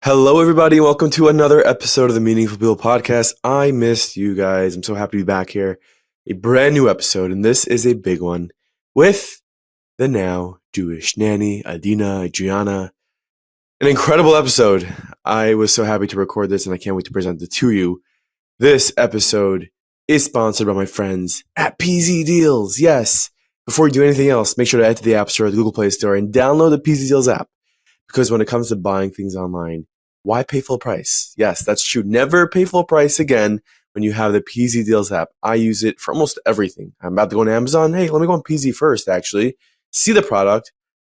Hello, everybody. Welcome to another episode of the Meaningful People podcast. I missed you guys. I'm so happy to be back here. A brand new episode, and this is a big one with the now Jewish Nanny, Adriana. An incredible episode. I was so happy to record this, and I can't wait to present it to you. This episode is sponsored by my friends at PZ Deals. Yes. Before you do anything else, make sure to head to the App Store or the Google Play Store and download the PZ Deals app. Because when it comes to buying things online, why pay full price? Yes, that's true. Never pay full price again when you have the PZ Deals app. I use it for almost everything. I'm about to go on Amazon. Hey, let me go on PZ first, actually. See the product,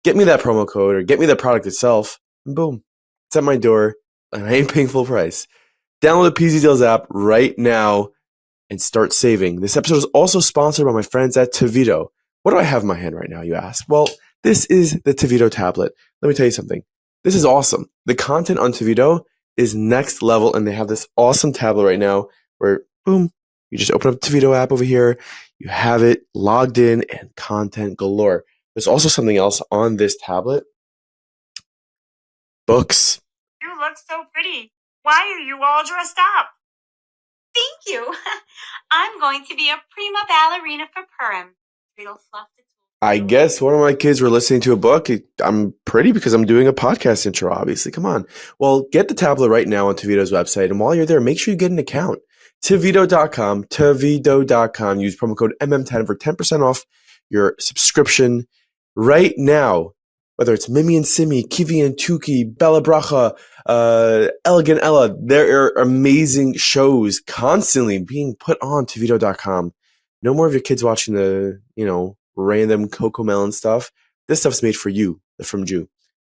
get me that promo code, or get me the product itself, and boom, it's at my door, and I ain't paying full price. Download the PZ Deals app right now and start saving. This episode is also sponsored by my friends at Tevito. What do I have in my hand right now, you ask? Well, this is the Tevito tablet. Let me tell you something. This is awesome. The content on Tevito is next level, and they have this awesome tablet right now where, boom, you just open up the Tevito app over here, you have it logged in, and content galore. There's also something else on this tablet. Books. You look so pretty. Why are you all dressed up? Thank you. I'm going to be a prima ballerina for Purim. Real fluff. I guess one of my kids were listening to a book. I'm pretty because I'm doing a podcast intro, obviously. Come on. Well, get the tablet right now on Tevito's website. And while you're there, make sure you get an account. Tevito.com. Use promo code MM10 for 10% off your subscription right now. Whether it's Mimi and Simi, Kivi and Tuki, Bella Bracha, Elegant Ella, there are amazing shows constantly being put on Tevito.com. No more of your kids watching the, random Cocomelon stuff. This stuff's made for you, the From Jew.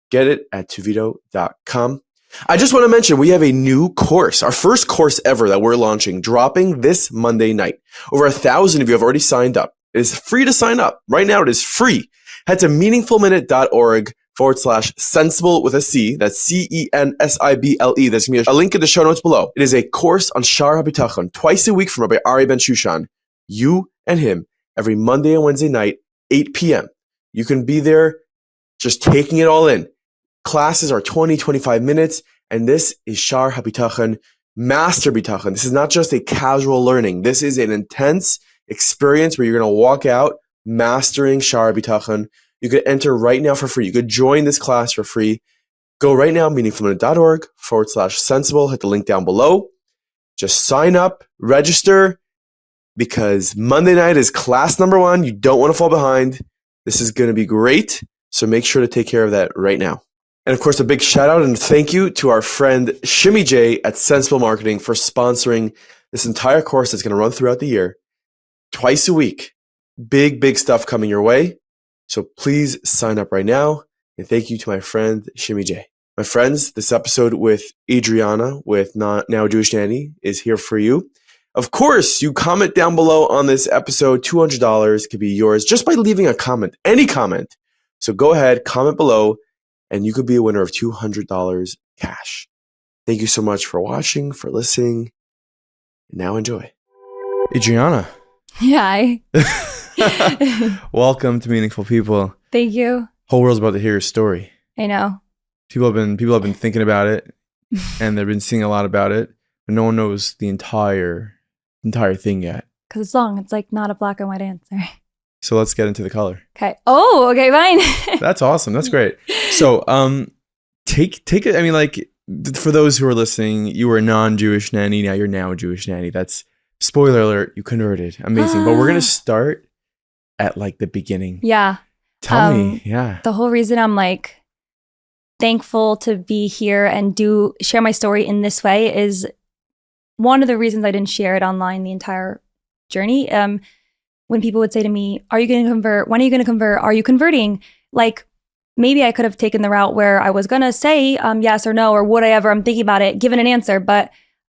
Get it at tuvito.com. I just want to mention we have a new course, our first course ever that we're launching, dropping this Monday night. Over 1,000 of you have already signed up. It is free to sign up. Right now it is free. Head to meaningfulminute.org/sensible with a C. That's CENSIBLE. There's going to be a link in the show notes below. It is a course on Shar HaBitachon, twice a week from Rabbi Ari Ben Shushan. You and him. Every Monday and Wednesday night, 8 p.m. You can be there just taking it all in. Classes are 20, 25 minutes, and this is Shar HaBitachon, Master Bitachon. This is not just a casual learning. This is an intense experience where you're going to walk out mastering Shar HaBitachon. You could enter right now for free. You could join this class for free. Go right now, meaningfulminute.org/sensible. Hit the link down below. Just sign up, register, because Monday night is class number 1. You don't want to fall behind. This is going to be great. So make sure to take care of that right now. And of course, a big shout out and thank you to our friend Shimmy J at Sensible Marketing for sponsoring this entire course that's going to run throughout the year, twice a week. Big stuff coming your way. So please sign up right now. And thank you to my friend Shimmy J. My friends, this episode with Adriana with Now Jewish Nanny is here for you. Of course, you comment down below on this episode. $200 could be yours just by leaving a comment, any comment. So go ahead, comment below, and you could be a winner of $200 cash. Thank you so much for watching, for listening, and now enjoy. Adriana. Hi. Welcome to Meaningful People. Thank you. Whole world's about to hear your story. I know. People have been thinking about it, and they've been seeing a lot about it, but no one knows the entire thing yet. Because it's long. It's like not a black and white answer. So let's get into the color. Okay. Oh, okay, fine. That's awesome. That's great. So take it. I mean, like, for those who are listening, you were a non-Jewish nanny. Now you're now a Jewish nanny. That's spoiler alert. You converted. Amazing. But we're going to start at like the beginning. Yeah. Tell me. Yeah. The whole reason I'm like thankful to be here and share my story in this way is one of the reasons I didn't share it online the entire journey. When people would say to me, are you going to convert? When are you going to convert? Are you converting? Like, maybe I could have taken the route where I was going to say yes or no or whatever. I'm thinking about it, given an answer. But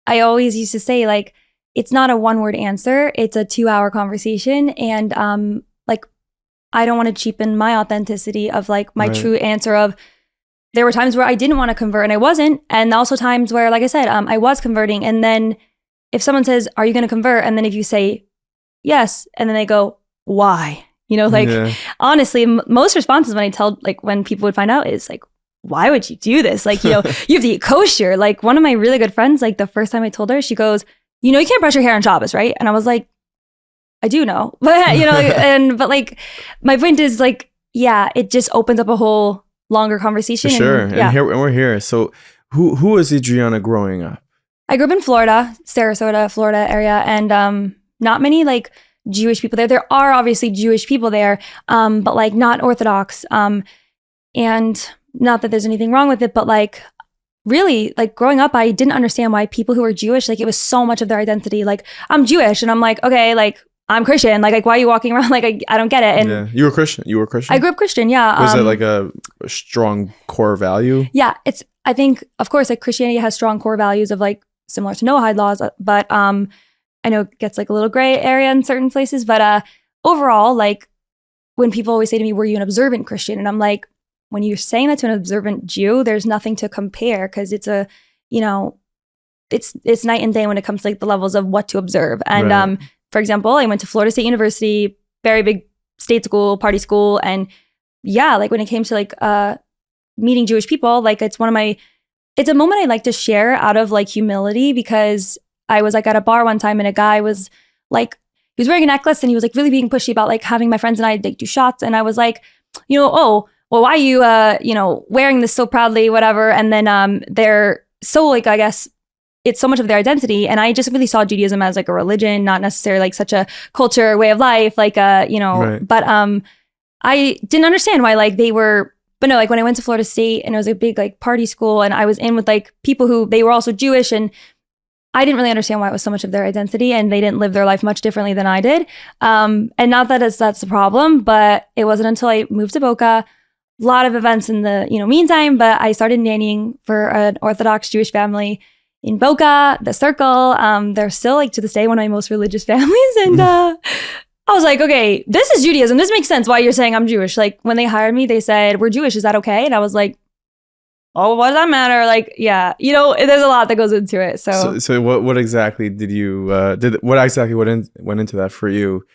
I always used to say, like, it's not a one-word answer. It's a 2-hour conversation. And like, I don't want to cheapen my authenticity of like my true answer of, there were times where I didn't want to convert and I wasn't. And also times where, like I said, I was converting. And then if someone says, are you going to convert? And then if you say yes, and then they go, why? Honestly, most responses when people would find out is like, why would you do this? Like, you know, you have to eat kosher. Like one of my really good friends, like the first time I told her, she goes, you know, you can't brush your hair on Shabas, right? And I was like, I do know, but you know, but like my point is like, yeah, it just opens up a whole longer conversation. For sure. And, yeah. And we're here. So who was Adriana growing up? I grew up in Florida, Sarasota, Florida area, and not many like Jewish people there. There are obviously Jewish people there, but like not Orthodox. And not that there's anything wrong with it, but like really, like growing up, I didn't understand why people who were Jewish, like it was so much of their identity. Like I'm Jewish, and I'm like, okay, like I'm Christian. Like why are you walking around? Like I don't get it. And yeah. You were Christian. I grew up Christian. Yeah. Was it like a strong core value? Yeah. I think, of course, like Christianity has strong core values of like similar to Noahide laws, but I know it gets like a little gray area in certain places, but overall, like when people always say to me, were you an observant Christian? And I'm like, when you're saying that to an observant Jew, there's nothing to compare because it's a, you know, it's night and day when it comes to like the levels of what to observe. And Right. For example, I went to Florida State University, very big state school, party school. And yeah, like when it came to like meeting Jewish people, like it's a moment I like to share out of like humility, because I was like at a bar one time and a guy was like, he was wearing a necklace and he was like really being pushy about like having my friends and I like do shots. And I was like, you know, oh, well, why are you, you know, wearing this so proudly, whatever. And then they're so like, I guess it's so much of their identity. And I just really saw Judaism as like a religion, not necessarily like such a culture, way of life, like, you know, Right. but I didn't understand why like they were, but no, like when I went to Florida State and it was a big like party school and I was in with like people who they were also Jewish, and I didn't really understand why it was so much of their identity and they didn't live their life much differently than I did. And not that that's the problem, but it wasn't until I moved to Boca, a lot of events in the, you know, meantime, but I started nannying for an Orthodox Jewish family in Boca, the Circle. They're still like to this day one of my most religious families. And I was like, okay, this is Judaism. This makes sense why you're saying I'm Jewish. Like when they hired me, they said, we're Jewish. Is that okay? And I was like, oh, what does that matter? Like, yeah, you know, there's a lot that goes into it. So what exactly did you went into that for you?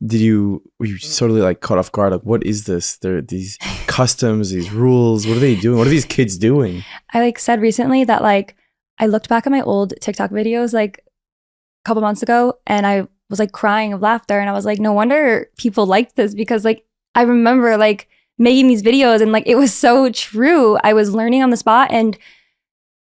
Were you totally like caught off guard? Like, what is this? There are these customs, these rules. What are they doing? What are these kids doing? I like said recently that like I looked back at my old TikTok videos like a couple months ago and I was like crying of laughter, and I was like, no wonder people liked this, because like I remember like making these videos and like it was so true. I was learning on the spot, and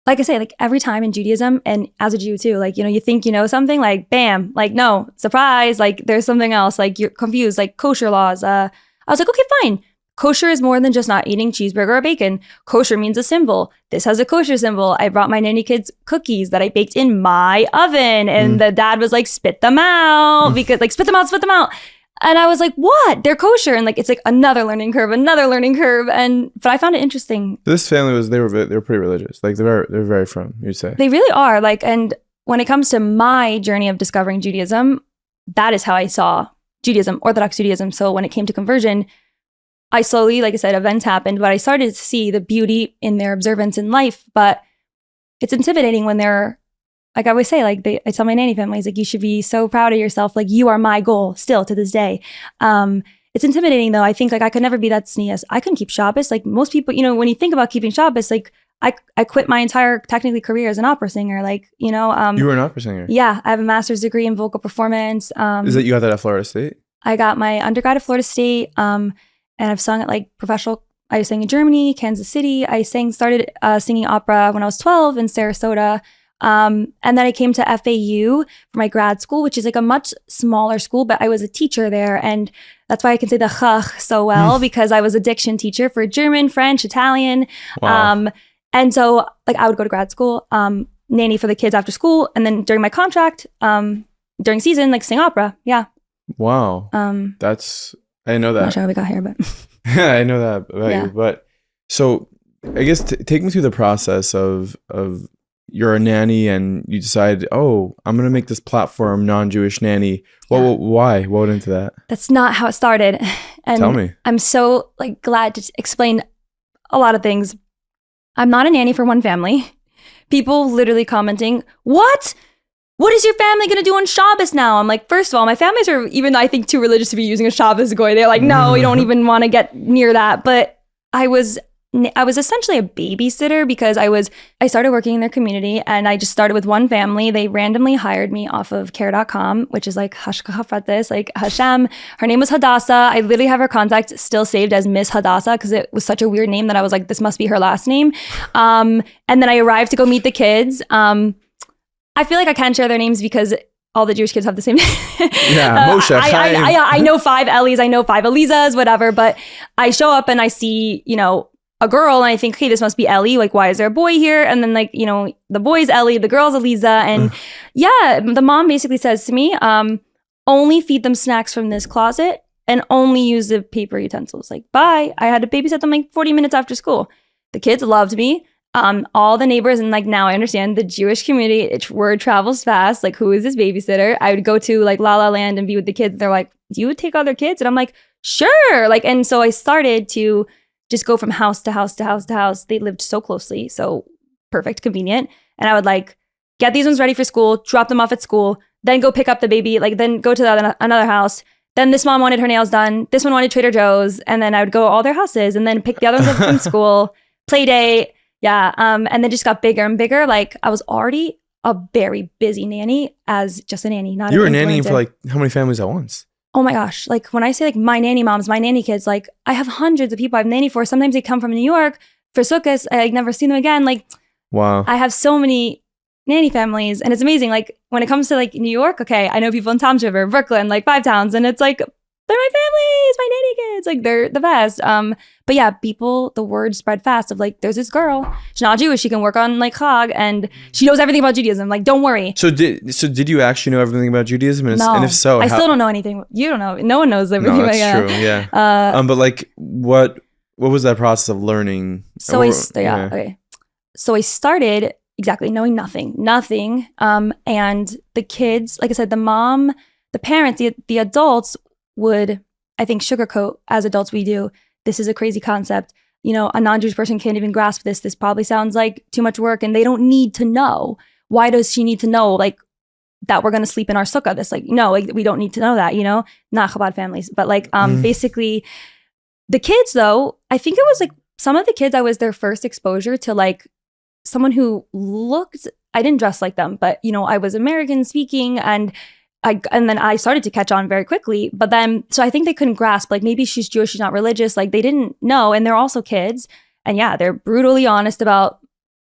like I say, like every time in Judaism, and as a Jew too, like, you know, you think you know something, like bam, like no, surprise, like there's something else, like you're confused, like kosher laws. I was like, okay, fine. Kosher is more than just not eating cheeseburger or bacon. Kosher means a symbol. This has a kosher symbol. I brought my nanny kids cookies that I baked in my oven, and the dad was like, spit them out, because like spit them out. And I was like, what? They're kosher. And like, it's like another learning curve. But I found it interesting. This family they were pretty religious. Like they're very firm, you'd say. They really are. Like, and when it comes to my journey of discovering Judaism, that is how I saw Judaism, Orthodox Judaism. So when it came to conversion, I slowly, like I said, events happened, but I started to see the beauty in their observance in life. But it's intimidating when they're, like I always say, like I tell my nanny families, like you should be so proud of yourself. Like you are my goal still to this day. It's intimidating though. I think like I could never be that sneeze. I couldn't keep Shabas. Like most people, you know, when you think about keeping Shabas, like I quit my entire technically career as an opera singer. Like, you know, you were an opera singer. Yeah. I have a master's degree in vocal performance. Is that you got that at Florida State? I got my undergrad at Florida State. And I've sung at like professional, I sang in Germany, Kansas City. I started singing opera when I was 12 in Sarasota. And then I came to FAU for my grad school, which is like a much smaller school, but I was a teacher there. And that's why I can say the chach so well, because I was a diction teacher for German, French, Italian. Wow. And so like I would go to grad school, nanny for the kids after school. And then during my contract, during season, like sing opera. Yeah. Wow. I didn't know that. I'm not sure how we got here, but I know that about Yeah. you. But so I guess take me through the process of you're a nanny and you decide, oh, I'm going to make this platform non-Jewish nanny. Why? What went into that? that's not how it started. And Tell me. I'm so like glad to explain a lot of things. I'm not a nanny for one family. People literally commenting, what? What is your family going to do on Shabas now? I'm like, first of all, my families are even, I think, too religious to be using a Shabas goy. They're like, no, you don't even want to get near that. But I was I was essentially a babysitter because I started working in their community, and I just started with one family. They randomly hired me off of care.com, which is like Hashgacha Pratis, like Hashem. Her name was Hadassah. I literally have her contact still saved as Miss Hadassah because it was such a weird name that I was like, this must be her last name. And then I arrived to go meet the kids. I feel like I can't share their names because all the Jewish kids have the same name. Moshe, I know 5 Ellie's, I know 5 Elizas, whatever. But I show up and I see, a girl, and I think, okay, this must be Ellie. Like, why is there a boy here? And then, like, the boy's Ellie, the girl's Eliza. And the mom basically says to me, only feed them snacks from this closet and only use the paper utensils. Like, bye. I had to babysit them like 40 minutes after school. The kids loved me. All the neighbors, and like now I understand the Jewish community, word travels fast. Like, who is this babysitter? I would go to like La La Land and be with the kids. They're like, do you take other kids? And I'm like, sure. Like, and so I started to just go from house to house to house to house. They lived so closely, so perfect, convenient. And I would like get these ones ready for school, drop them off at school, then go pick up the baby, like then go to another house. Then this mom wanted her nails done. This one wanted Trader Joe's. And then I would go to all their houses and then pick the other ones up from school, play date. Yeah. And then just got bigger and bigger. Like, I was already a very busy nanny as just a nanny. Not you were nannying for like how many families at once? Oh my gosh. Like, when I say like my nanny moms, my nanny kids, like I have hundreds of people I've nannied for. Sometimes they come from New York for sukkahs. I've never seen them again. Like, wow. I have so many nanny families, and it's amazing. Like, when it comes to like New York, okay, I know people in Tom's River, Brooklyn, like 5 towns, and it's like, they're my families, my nanny kids, like they're the best. But yeah, the word spread fast of like, there's this girl, she's not Jewish, she can work on like Chag, and she knows everything about Judaism. Like, don't worry. So did you actually know everything about Judaism? No. And if so, I still don't know anything. You don't know. No one knows everything. No, that's true. Yeah. But like, what was that process of learning? So okay. So I started exactly knowing nothing. And the kids, like I said, the parents, the adults would, I think, sugarcoat, as adults we do. This is a crazy concept. A non-Jewish person can't even grasp this. This probably sounds like too much work, and they don't need to know. Why does she need to know, like, that we're going to sleep in our sukkah? This, like, no, like, we don't need to know that, not Chabad families. But like, basically, the kids, though, I think it was like some of the kids, I was their first exposure to like someone who looked, I didn't dress like them, but I was American speaking, and then I started to catch on very quickly. But then, so I think they couldn't grasp, like, maybe she's Jewish, she's not religious. Like, they didn't know. And they're also kids. And yeah, they're brutally honest about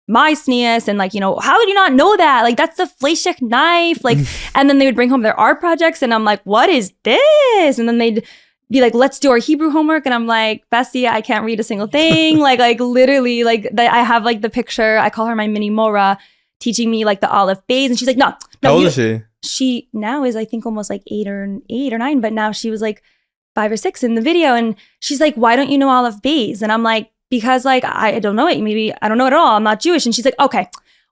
my sneas and like, how did you not know that? Like, that's the fleshek knife. Like, and then they would bring home their art projects, and I'm like, what is this? And then they'd be like, let's do our Hebrew homework. And I'm like, Bestie, I can't read a single thing. like literally, like I have like the picture, I call her my mini Mora, teaching me like the Aleph Beis. And she's like, no. How old is she? She now is, I think, almost like 8 or 9, but now she was like 5 or 6 in the video. And she's like, why don't you know Aleph Beis? And I'm like, because like, I don't know it. Maybe I don't know it at all. I'm not Jewish. And she's like, okay,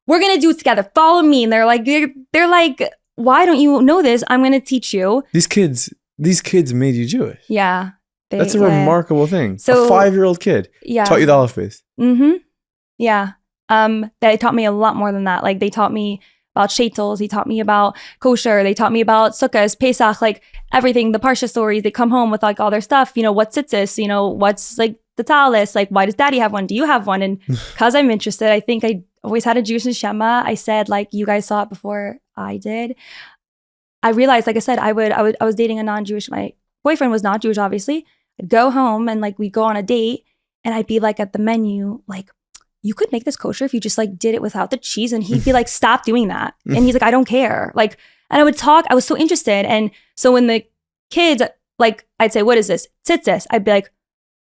we're going to do it together. Follow me. And they're like, why don't you know this? I'm going to teach you. These kids made you Jewish. Yeah. That's a remarkable thing. So, a 5-year-old kid taught you the Aleph Beis. Mm-hmm. Yeah. They taught me a lot more than that. Like, they taught me about shaitels, they taught me about kosher, they taught me about sukkahs, Pesach, like everything, the Parsha stories. They come home with like all their stuff, what's tzitzis, what's like the talis, like why does daddy have one? Do you have one? And because I'm interested, I think I always had a Jewish neshama. I said, like, you guys saw it before I did. I realized, like I said, I was dating a non-Jewish, my boyfriend was not Jewish, obviously. I'd go home and like we'd go on a date, and I'd be like at the menu, like, you could make this kosher if you just like did it without the cheese. And he'd be like, stop doing that. And he's like, I don't care. Like, and I would talk, I was so interested. And so when the kids, like, I'd say, what is this? Tzitzis. I'd be like,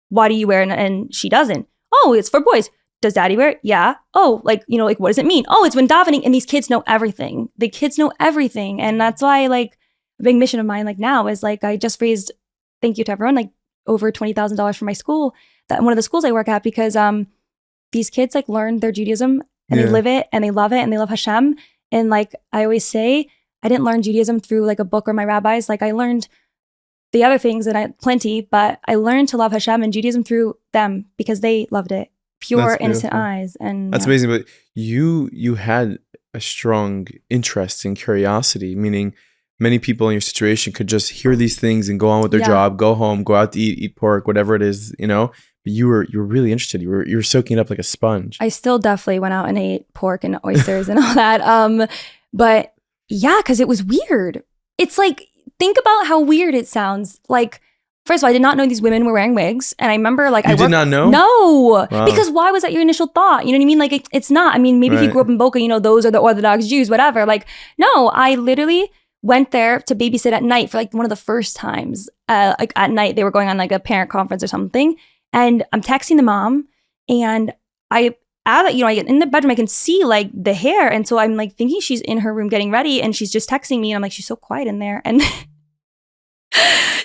why do you wear it? And she doesn't. Oh, it's for boys. Does daddy wear it? Yeah. Oh, like, like, what does it mean? Oh, it's when davening. And these kids know everything. The kids know everything. And that's why, like, a big mission of mine, like now, is like, I just raised, thank you to everyone, like over $20,000 for my school, that one of the schools I work at, because these kids like learn their Judaism, and they live it, and they love it, and they love Hashem. And like I always say, I didn't learn Judaism through like a book or my rabbis. Like, I learned the other things, and plenty, but I learned to love Hashem and Judaism through them because they loved it. Pure, innocent eyes. And that's amazing. But you had a strong interest and curiosity, meaning many people in your situation could just hear these things and go on with their job, go home, go out to eat pork, whatever it is, you were really interested. You were soaking it up like a sponge. I still definitely went out and ate pork and oysters and all that. But yeah, because it was weird. It's like, think about how weird it sounds. Like, first of all, I did not know these women were wearing wigs. And I remember like You did not know? No. Wow. Because why was that your initial thought? You know what I mean? Like, it's not. I mean, maybe if you grew up in Boca, you know, those are the Orthodox Jews, whatever. Like, no, I literally went there to babysit at night for like one of the first times. Like at night, they were going on like a parent conference or something. And I'm texting the mom and I get in the bedroom, I can see like the hair. And so I'm like thinking she's in her room getting ready and she's just texting me. And I'm like, she's so quiet in there. And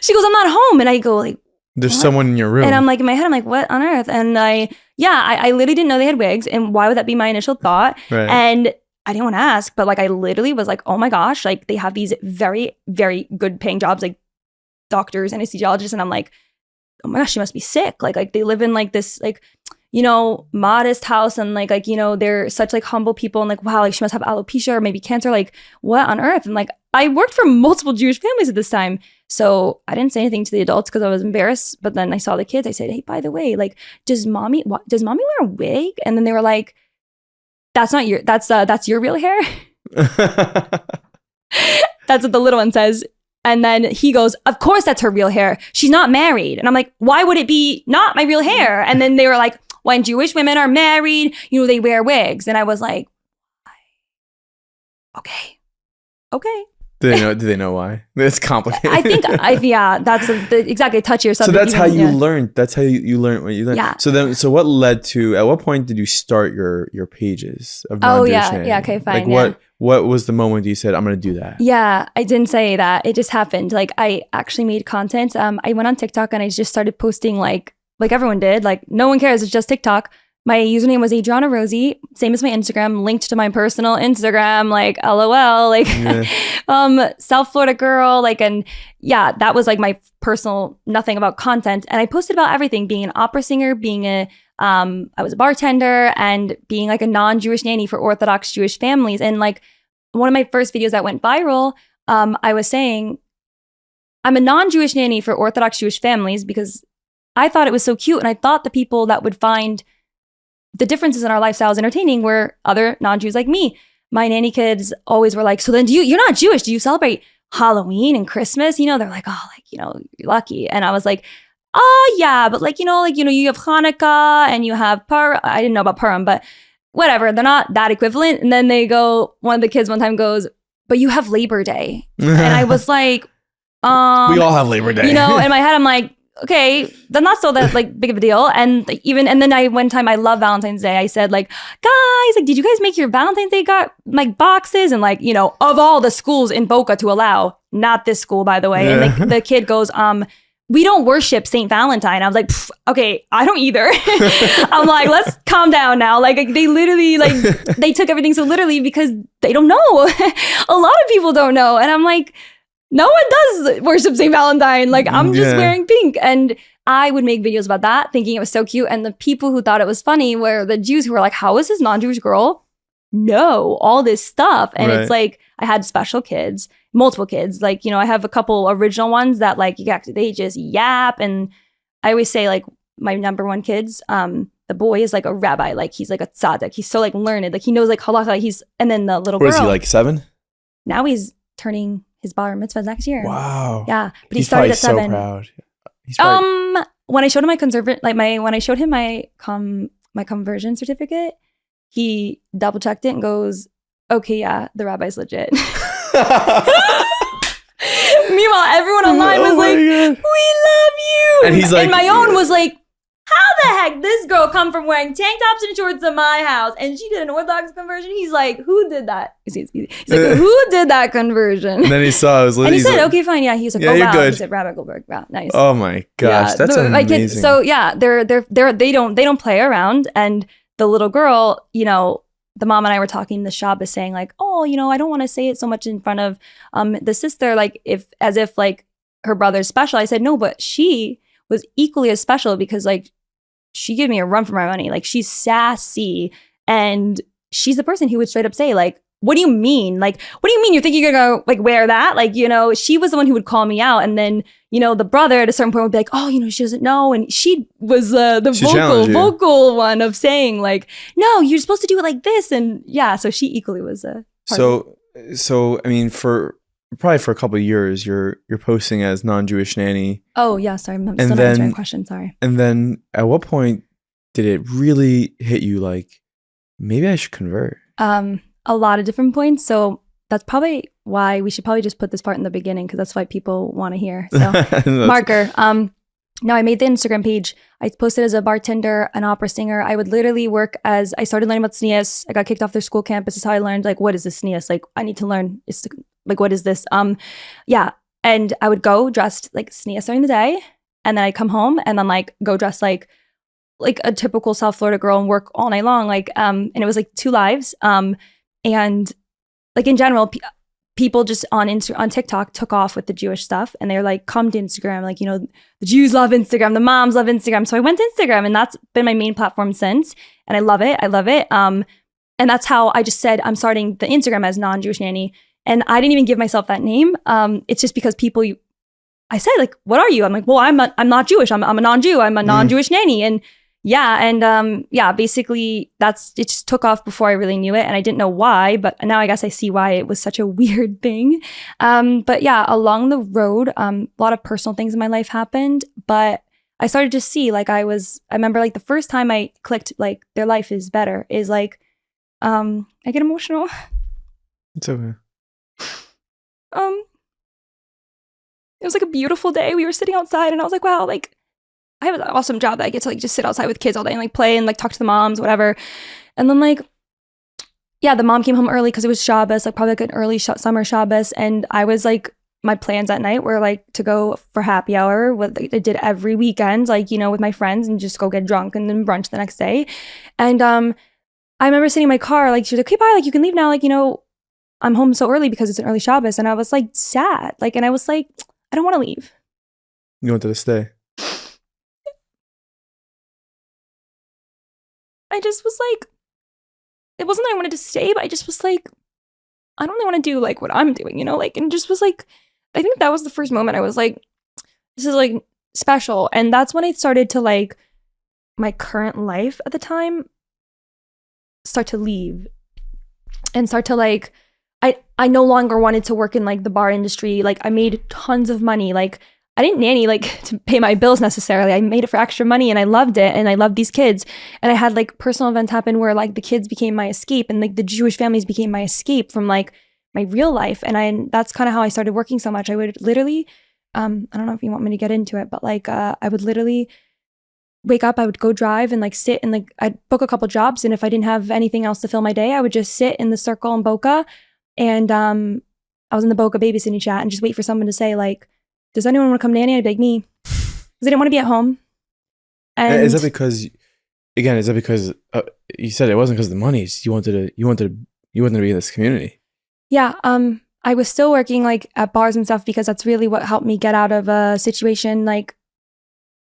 she goes, I'm not home. And I go like, there's what? someone in your room. And I'm like, in my head, I'm like, what on earth? And I literally didn't know they had wigs. And why would that be my initial thought? Right. And I didn't want to ask, but like, I literally was like, oh my gosh, like they have these very, very good paying jobs, like doctors, anesthesiologists. And I'm like, oh my gosh, she must be sick. Like they live in like this, like, you know, modest house and like, you know, they're such like humble people and like, wow, like she must have alopecia or maybe cancer. Like what on earth? And like, I worked for multiple Jewish families at this time. So I didn't say anything to the adults because I was embarrassed. But then I saw the kids. I said, hey, by the way, like, does mommy wear a wig? And then they were like, that's your real hair. That's what the little one says. And then he goes, of course that's her real hair. She's not married. And I'm like, why would it be not my real hair? And then they were like, when Jewish women are married, you know, they wear wigs. And I was like, okay. Do they know why? It's complicated. I think, that's exactly a touchier subject. So that's how you learned. That's how you learned what you learned. Yeah. So what led to, at what point did you start your pages of non-Jewish Nanny? Yeah, okay, fine. Like what was the moment you said, I'm going to do that? Yeah, I didn't say that. It just happened. Like I actually made content. I went on TikTok and I just started posting like everyone did. Like no one cares. It's just TikTok. My username was Adriana Rosie, same as my Instagram, linked to my personal Instagram, like LOL, like South Florida girl, like, and yeah, that was like my personal nothing about content. And I posted about everything, being an opera singer, I was a bartender and being like a non-Jewish nanny for Orthodox Jewish families. And like one of my first videos that went viral, I was saying, I'm a non-Jewish nanny for Orthodox Jewish families because I thought it was so cute. And I thought the people that would find the differences in our lifestyles entertaining were other non-Jews like me. My nanny kids always were like, so then you're not Jewish. Do you celebrate Halloween and Christmas? You know, they're like, oh, like, you know, you're lucky. And I was like, oh yeah, but like, you know, you have Hanukkah and you have Purim. I didn't know about Purim, but whatever. They're not that equivalent. And then one of the kids one time goes, but you have Labor Day. And I was like, we all have Labor Day. You know, in my head, I'm like, okay, that's not so that like big of a deal. And then one time I love Valentine's Day. I said like, guys, like, did you guys make your Valentine's Day like boxes? And like, you know, of all the schools in Boca to allow, not this school, by the way. Yeah. And like, the kid goes, we don't worship Saint Valentine. I was like, okay, I don't either. I'm like, let's calm down now. Like they literally like, they took everything so literally because they don't know. A lot of people don't know. And I'm like, no one does worship St. Valentine. Like, I'm just wearing pink. And I would make videos about that, thinking it was so cute. And the people who thought it was funny were the Jews who were like, how is this non-Jewish girl know all this stuff? And It's like, I had special kids, multiple kids. Like, you know, I have a couple original ones that like, they just yap. And I always say like, my number one kids, the boy is like a rabbi. Like, he's like a tzaddik. He's so like learned. Like, he knows like halakha. And then the little girl. What is he, like 7? Now he's turning his bar mitzvah next year. Wow. Yeah, but he started at 7. So proud. He's probably... when I showed him my conversion certificate, he double checked it and goes, "Okay, yeah, the rabbi's legit." Meanwhile, everyone online was like, God. "We love you," and he's like, and my own was like, how the heck this girl come from wearing tank tops and shorts to my house and she did an Orthodox conversion? He's like, who did that? He's like, who did that conversion? And then he saw it was and he said, okay, fine, yeah. He's like, yeah, oh wow. Good. He said, Rabbi Goldberg, wow, nice. Oh my gosh, that's amazing. So yeah, they don't play around. And the little girl, you know, the mom and I were talking the Shabas saying like, oh, you know, I don't want to say it so much in front of the sister, like as if like her brother's special. I said, no, but she was equally as special because like she gave me a run for my money. Like she's sassy and she's the person who would straight up say like, what do you mean? Like, what do you mean? You think you're gonna go like wear that? Like, you know, she was the one who would call me out. And then, you know, the brother at a certain point would be like, oh, you know, she doesn't know. And she was the vocal one of saying like, no, you're supposed to do it like this. And yeah, so she equally was a So I mean, for a couple of years, you're posting as non-Jewish nanny. Oh yeah, sorry, I'm still not answering your question. Sorry. And then at what point did it really hit you? Like, maybe I should convert? A lot of different points. So that's probably why we should probably just put this part in the beginning, because that's why people want to hear. So marker. No, I made the Instagram page. I posted as a bartender, an opera singer. I would literally work as I started learning about SNES. I got kicked off their school campus. This is how I learned, like, what is this SNES? Like, I need to learn. It's like, what is this? Yeah. And I would go dressed like SNES during the day, and then I come home and then like go dressed like a typical South Florida girl and work all night long. Like, and it was like 2 lives. And like in general, people just on TikTok took off with the Jewish stuff, and they're like, come to Instagram. Like, you know, the Jews love Instagram, the moms love Instagram. So I went to Instagram, and that's been my main platform since. And I love it. And that's how I just said, I'm starting the Instagram as non-Jewish nanny. And I didn't even give myself that name. It's just because I said like, what are you? I'm like, well, I'm not Jewish. I'm a non-Jew. I'm a non-Jewish nanny. And yeah. And basically it just took off before I really knew it. And I didn't know why, but now I guess I see why it was such a weird thing. But yeah, along the road, a lot of personal things in my life happened, but I started to see like I remember like the first time I clicked like their life is better is like, I get emotional. It's okay. It was like a beautiful day. We were sitting outside and I was like, wow, like I have an awesome job that I get to like just sit outside with kids all day and like play and like talk to the moms, whatever. And then like, yeah, the mom came home early because it was Shabas, like probably like an early summer Shabas. And I was like, my plans at night were like to go for happy hour, what I did every weekend, like, you know, with my friends and just go get drunk and then brunch the next day. And I remember sitting in my car, like she was like, okay, bye, like you can leave now. Like, you know, I'm home so early because it's an early Shabbos. And I was like sad. Like, and I was like, I don't want to leave. You wanted to stay. I just was like, it wasn't that I wanted to stay, but I just was like, I don't really want to do like what I'm doing, you know, like, and just was like, I think that was the first moment I was like, this is like special. And that's when I started to like my current life at the time start to leave and start to like, I no longer wanted to work in like the bar industry. Like I made tons of money. Like I didn't nanny like to pay my bills necessarily. I made it for extra money and I loved it. And I loved these kids. And I had like personal events happen where like the kids became my escape and like the Jewish families became my escape from like my real life. And that's kind of how I started working so much. I would literally, I don't know if you want me to get into it, but like I would literally wake up, I would go drive and like sit and like I'd book a couple jobs. And if I didn't have anything else to fill my day, I would just sit in the circle in Boca. And I was in the Boca babysitting chat and just wait for someone to say like, does anyone want to come nanny? I'd be like, me. Because I didn't want to be at home. And is that because you said it wasn't because of the money? You wanted to be in this community. Yeah. I was still working like at bars and stuff because that's really what helped me get out of a situation. Like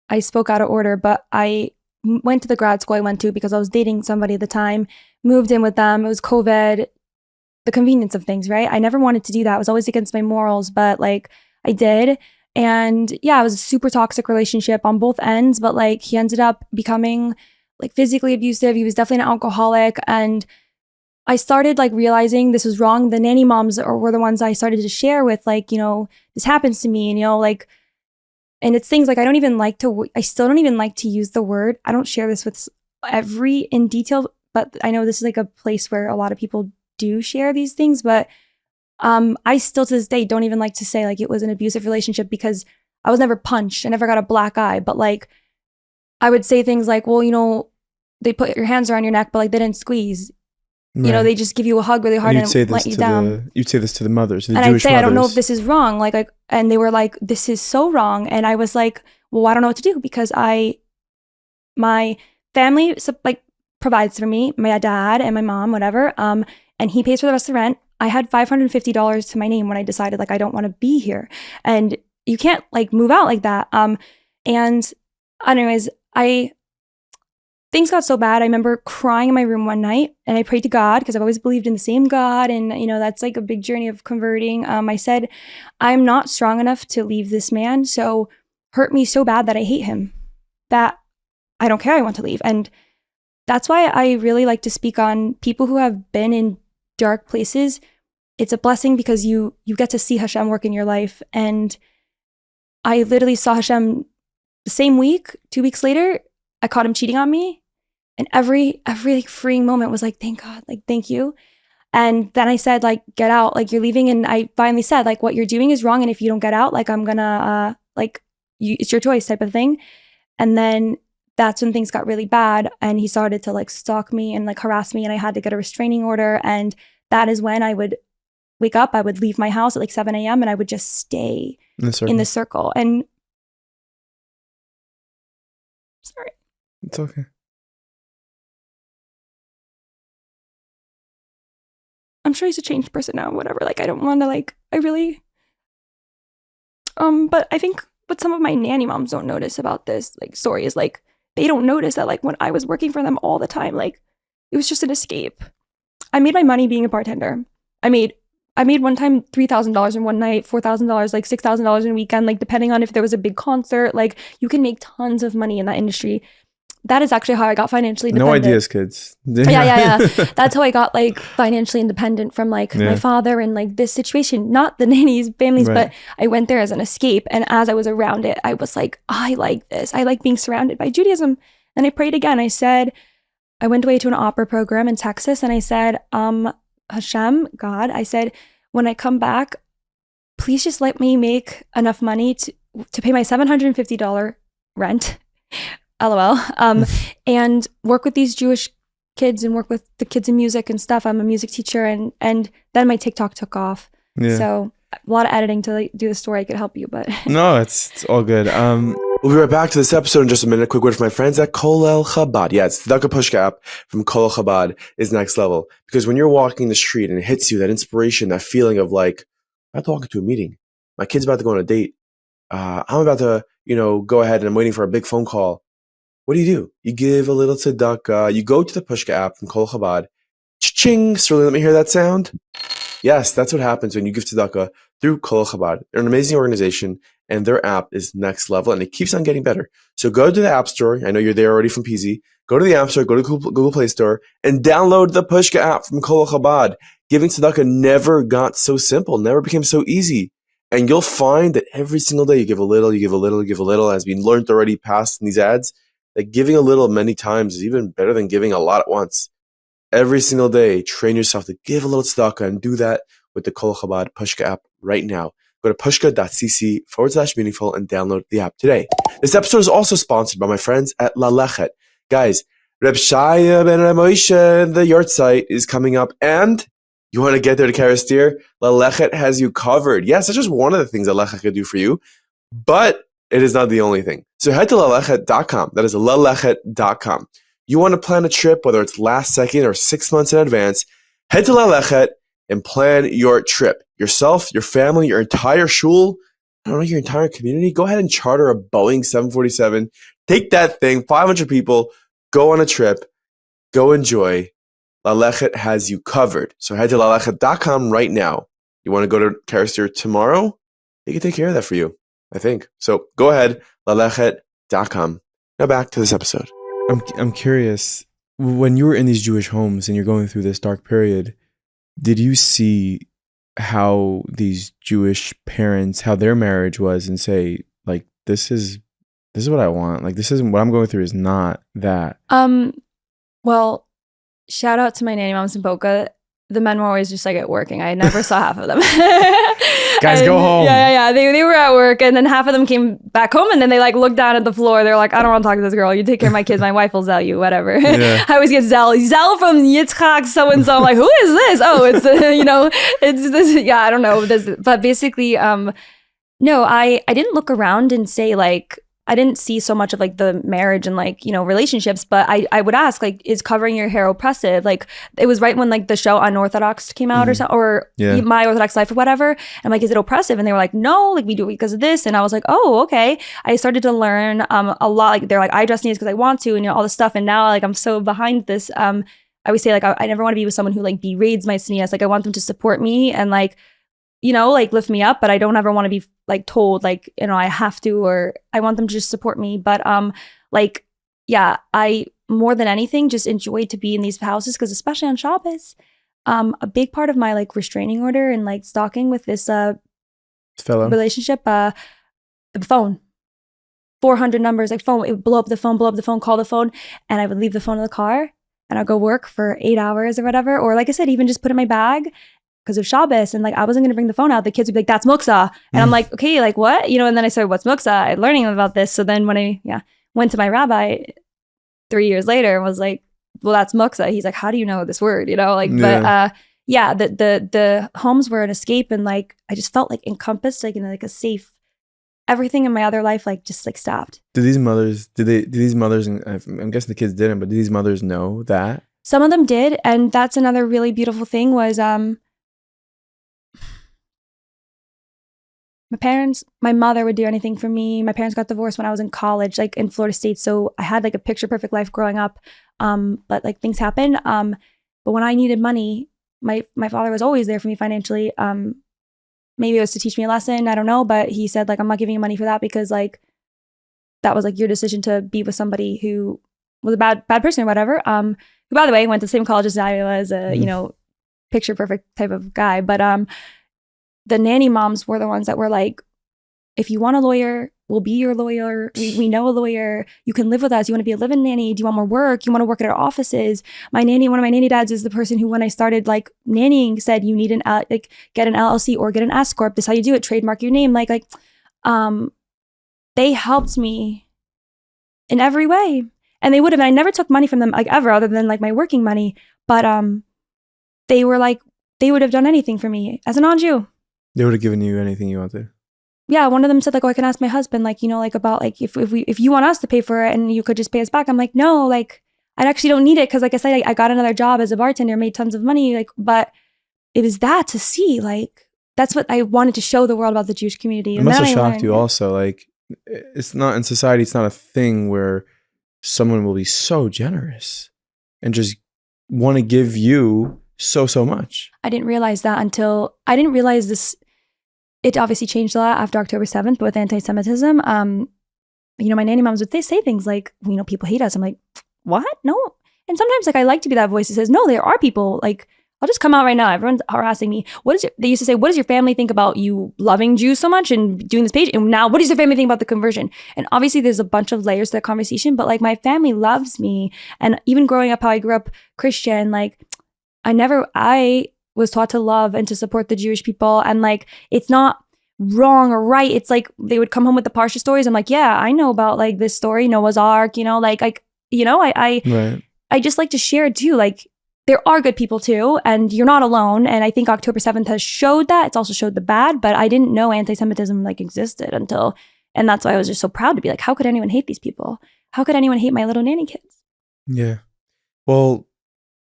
I spoke out of order, but I went to the grad school I went to because I was dating somebody at the time, moved in with them. It was COVID, the convenience of things, right? I never wanted to do that. I was always against my morals, but like I did. And yeah, it was a super toxic relationship on both ends, but like he ended up becoming like physically abusive. He was definitely an alcoholic. And I started like realizing this was wrong. The nanny moms were the ones I started to share with, like, you know, this happens to me and, you know, like, and it's things like I still don't even like to use the word. I don't share this with in detail, but I know this is like a place where a lot of people do share these things, but I still to this day don't even like to say like it was an abusive relationship because I was never punched. I never got a black eye, but like I would say things like, well, you know, they put your hands around your neck, but like they didn't squeeze. Right. You know, they just give you a hug really hard and let you down. You'd say this to the mothers, and Jewish I'd say, mothers. I don't know if this is wrong. Like, and they were like, this is so wrong. And I was like, well, I don't know what to do because my family like provides for me, my dad and my mom, whatever. And he pays for the rest of the rent. I had $550 to my name when I decided like I don't want to be here, and you can't like move out like that. And anyways, I things got so bad. I remember crying in my room one night, and I prayed to God because I've always believed in the same God. And, that's like a big journey of converting. I said, I'm not strong enough to leave this man. So hurt me so bad that I hate him, that I don't care. I want to leave. And that's why I really like to speak on people who have been in dark places. It's a blessing because you get to see Hashem work in your life. And I literally saw Hashem the same week, 2 weeks later, I caught him cheating on me. And every like freeing moment was like, thank God, like, thank you. And then I said, like, get out, like, you're leaving. And I finally said, like, what you're doing is wrong. And if you don't get out, like, I'm gonna, it's your choice type of thing. And then that's when things got really bad. And he started to like stalk me and like harass me. And I had to get a restraining order. And that is when I would wake up, I would leave my house at like 7 a.m. and I would just stay in the circle. And sorry. It's okay. I'm sure he's a changed person now, whatever. Like, I don't want to but I think what some of my nanny moms don't notice about this like story is like, they don't notice that like when I was working for them all the time, like it was just an escape. I made my money being a bartender. I made one time $3,000 in one night, $4,000, like $6,000 in a weekend, like depending on if there was a big concert. Like you can make tons of money in that industry. That is actually how I got financially independent. No ideas, kids. Yeah. That's how I got like financially independent from like my father and like this situation, not the nannies, families, but I went there as an escape. And as I was around it, I was like, I like this. I like being surrounded by Judaism. And I prayed again. I said, I went away to an opera program in Texas and I said, Hashem, God, I said, when I come back, please just let me make enough money to pay my $750 rent. LOL. And work with these Jewish kids and work with the kids in music and stuff. I'm a music teacher, and then my TikTok took off. Yeah. So a lot of editing to like, do the story. I could help you, but no, it's all good. We'll be right back to this episode in just a minute. A quick word for my friends at Kotel Chabad. Yeah, it's the Tzedakah Pushka app from Kotel Chabad is next level. Because when you're walking the street and it hits you, that inspiration, that feeling of like, I'm talking to a meeting. My kid's about to go on a date. I'm about to, go ahead and I'm waiting for a big phone call. What do? You give a little tzedakah. You go to the Pushka app from Kotel Chabad. Ching! Sterling, let me hear that sound. Yes, that's what happens when you give tzedakah through Kotel Chabad. They're an amazing organization, and their app is next level, and it keeps on getting better. So go to the App Store. I know you're there already from PZ. Go to the App Store, go to Google Play Store, and download the Pushka app from Kotel Chabad. Giving tzedakah never got so simple, never became so easy. And you'll find that every single day you give a little, you give a little, you give a little, as we learned already past in these ads. Like giving a little many times is even better than giving a lot at once. Every single day, train yourself to give a little tzedakah and do that with the Kotel Chabad Pushka app right now. Go to pushka.cc/meaningful and download the app today. This episode is also sponsored by my friends at Lalechet. Guys, Reb Shaya ben Ramosha, the yurt site is coming up, and you want to get there to Karastir? Lalechet has you covered. Yes, that's just one of the things that Lalechet could do for you, but it is not the only thing. So head to lalechet.com. That is lalechet.com. You want to plan a trip, whether it's last second or 6 months in advance, head to Lalechet and plan your trip. Yourself, your family, your entire shul, your entire community. Go ahead and charter a Boeing 747. Take that thing, 500 people, go on a trip, go enjoy. Lalechet has you covered. So head to lalechet.com right now. You want to go to Karastir tomorrow? They can take care of that for you, I think. So go ahead, lalechet.com. Now back to this episode. I'm curious, when you were in these Jewish homes and you're going through this dark period, did you see how these Jewish parents, how their marriage was, and say, like, this is what I want. Like, this isn't what I'm going through is not that. Well, shout out to my nanny moms in Boca. The men were always just like at working. I never saw half of them. Guys, go home. Yeah. They were at work, and then half of them came back home, and then they like looked down at the floor. They're like, I don't want to talk to this girl. You take care of my kids. My wife will zell you, whatever. Yeah. I always get zell from Yitzchak so-and-so. I'm like, who is this? Oh, it's, it's this. Yeah, I don't know. But basically, no, I didn't look around and say like, I didn't see so much of like the marriage and like, you know, relationships, but I would ask like, is covering your hair oppressive? Like it was right when like the show Unorthodox came out or My Orthodox Life or whatever. I'm like, is it oppressive? And they were like, no, like we do it because of this. And I was like, oh, okay. I started to learn a lot. Like they're like, I dress needs because I want to, and you know, all this stuff. And now like I'm so behind this. I would say like, I never want to be with someone who like berates my sneeze. Like I want them to support me and like, you know, like lift me up, but I don't ever want to be like told like, you know, I have to, or I want them to just support me. But like, yeah, I more than anything just enjoy to be in these houses because especially on Shabas, a big part of my like restraining order and like stalking with this relationship, the phone, 400 numbers, like phone, it would blow up the phone, call the phone, and I would leave the phone in the car and I'd go work for 8 hours or whatever. Or like I said, even just put it in my bag because of Shabas, and like I wasn't gonna bring the phone out. The kids would be like, "That's muksa," and I'm like, "Okay, like what?" You know. And then I started, "What's muksa?" Learning about this. So then when I went to my rabbi 3 years later and was like, "Well, that's muksa." He's like, "How do you know this word?" You know, like. But the homes were an escape, and like I just felt like encompassed, like in like a safe. Everything in my other life like just like stopped. Did these mothers? And I'm guessing the kids didn't, but did these mothers know that? Some of them did, and that's another really beautiful thing was my mother would do anything for me. My parents got divorced when I was in college, like in Florida State. So I had like a picture perfect life growing up. But like things happen. But when I needed money, my father was always there for me financially. Maybe it was to teach me a lesson. I don't know. But he said like, I'm not giving you money for that because like, that was like your decision to be with somebody who was a bad person or whatever. Who by the way, went to the same college as I was, you know, picture perfect type of guy. But, the nanny moms were the ones that were like, if you want a lawyer, we'll be your lawyer. We know a lawyer. You can live with us. You want to be a live-in nanny? Do you want more work? You want to work at our offices? One of my nanny dads is the person who, when I started like nannying, said you need get an LLC or get an S corp. This is how you do it. Trademark your name. They helped me in every way, and they would have. And I never took money from them like ever, other than like my working money. But they were like they would have done anything for me as a non-Jew. They would have given you anything you wanted. Yeah, one of them said like, "Oh, I can ask my husband, like, you know, like about like if you want us to pay for it and you could just pay us back." I'm like, "No, like I actually don't need it because like I said, I got another job as a bartender, made tons of money, like." But it was that to see like that's what I wanted to show the world about the Jewish community. It must have shocked you also. Like it's not in society. It's not a thing where someone will be so generous and just want to give you so much. I didn't realize that until I didn't realize this. It obviously changed a lot after October 7th, but with anti-Semitism, you know, my nanny moms would say things like, you know, people hate us. I'm like, what? No. And sometimes like I like to be that voice that says, no, there are people. Like, I'll just come out right now. Everyone's harassing me. They used to say, what does your family think about you loving Jews so much and doing this page? And now, what does your family think about the conversion? And obviously there's a bunch of layers to that conversation, but like my family loves me. And even growing up how I grew up Christian, like I was taught to love and to support the Jewish people. And like, it's not wrong or right. It's like, they would come home with the Parsha stories. I'm like, yeah, I know about like this story, Noah's Ark, you know, I just like to share it too. Like there are good people too, and you're not alone. And I think October 7th has showed that. It's also showed the bad, but I didn't know anti-Semitism like existed and that's why I was just so proud to be like, how could anyone hate these people? How could anyone hate my little nanny kids? Yeah. Well,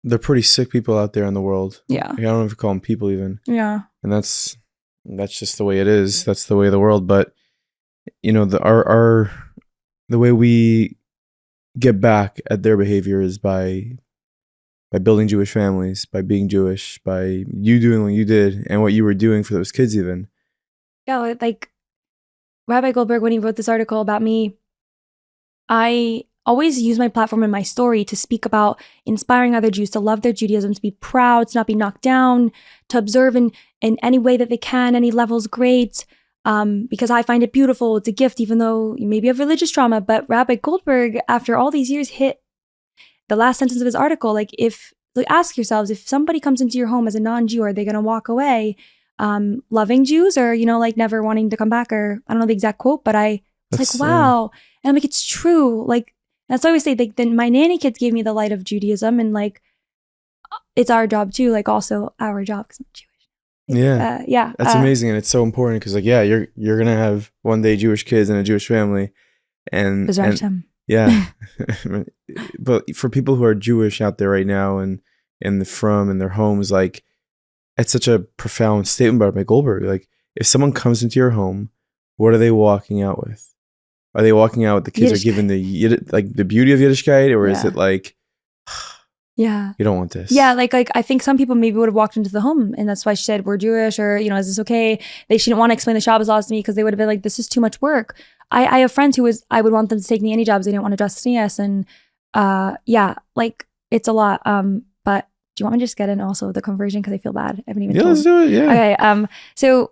they're pretty sick people out there in the world. Yeah. Like, I don't know if you call them people even. Yeah. And that's just the way it is. That's the way of the world. But you know, the way we get back at their behavior is by building Jewish families, by being Jewish, by you doing what you did and what you were doing for those kids even. Yeah, like Rabbi Goldberg, when he wrote this article about me, I always use my platform and my story to speak about inspiring other Jews to love their Judaism, to be proud, to not be knocked down, to observe in any way that they can, any level's great, because I find it beautiful. It's a gift, even though you maybe have religious trauma. But Rabbi Goldberg, after all these years, hit the last sentence of his article, like ask yourselves, if somebody comes into your home as a non-Jew, are they going to walk away loving Jews or, you know, like never wanting to come back? Or I don't know the exact quote, but I was like, wow. And I'm like, it's true. Like, that's why I always say, like, then my nanny kids gave me the light of Judaism, and like, it's our job too, like also our job because I'm Jewish. Yeah. That's amazing. And it's so important because like, yeah, you're going to have one day Jewish kids in a Jewish family. And Hashem. yeah. But for people who are Jewish out there right now and in their homes, like, it's such a profound statement by Goldberg. Like, if someone comes into your home, what are they walking out with? Are they walking out with the kids are given the beauty of Yiddishkeit, or is it like, yeah, you don't want this? Yeah, like I think some people maybe would have walked into the home and that's why she said we're Jewish, or is this okay? She didn't want to explain the Shabas laws to me because they would have been like, this is too much work. I have friends I would want them to take nanny jobs. They didn't want to dress sneas, and like it's a lot. But do you want me to just get in also the conversion because I feel bad? I haven't even. Let's do it. Yeah. Okay. So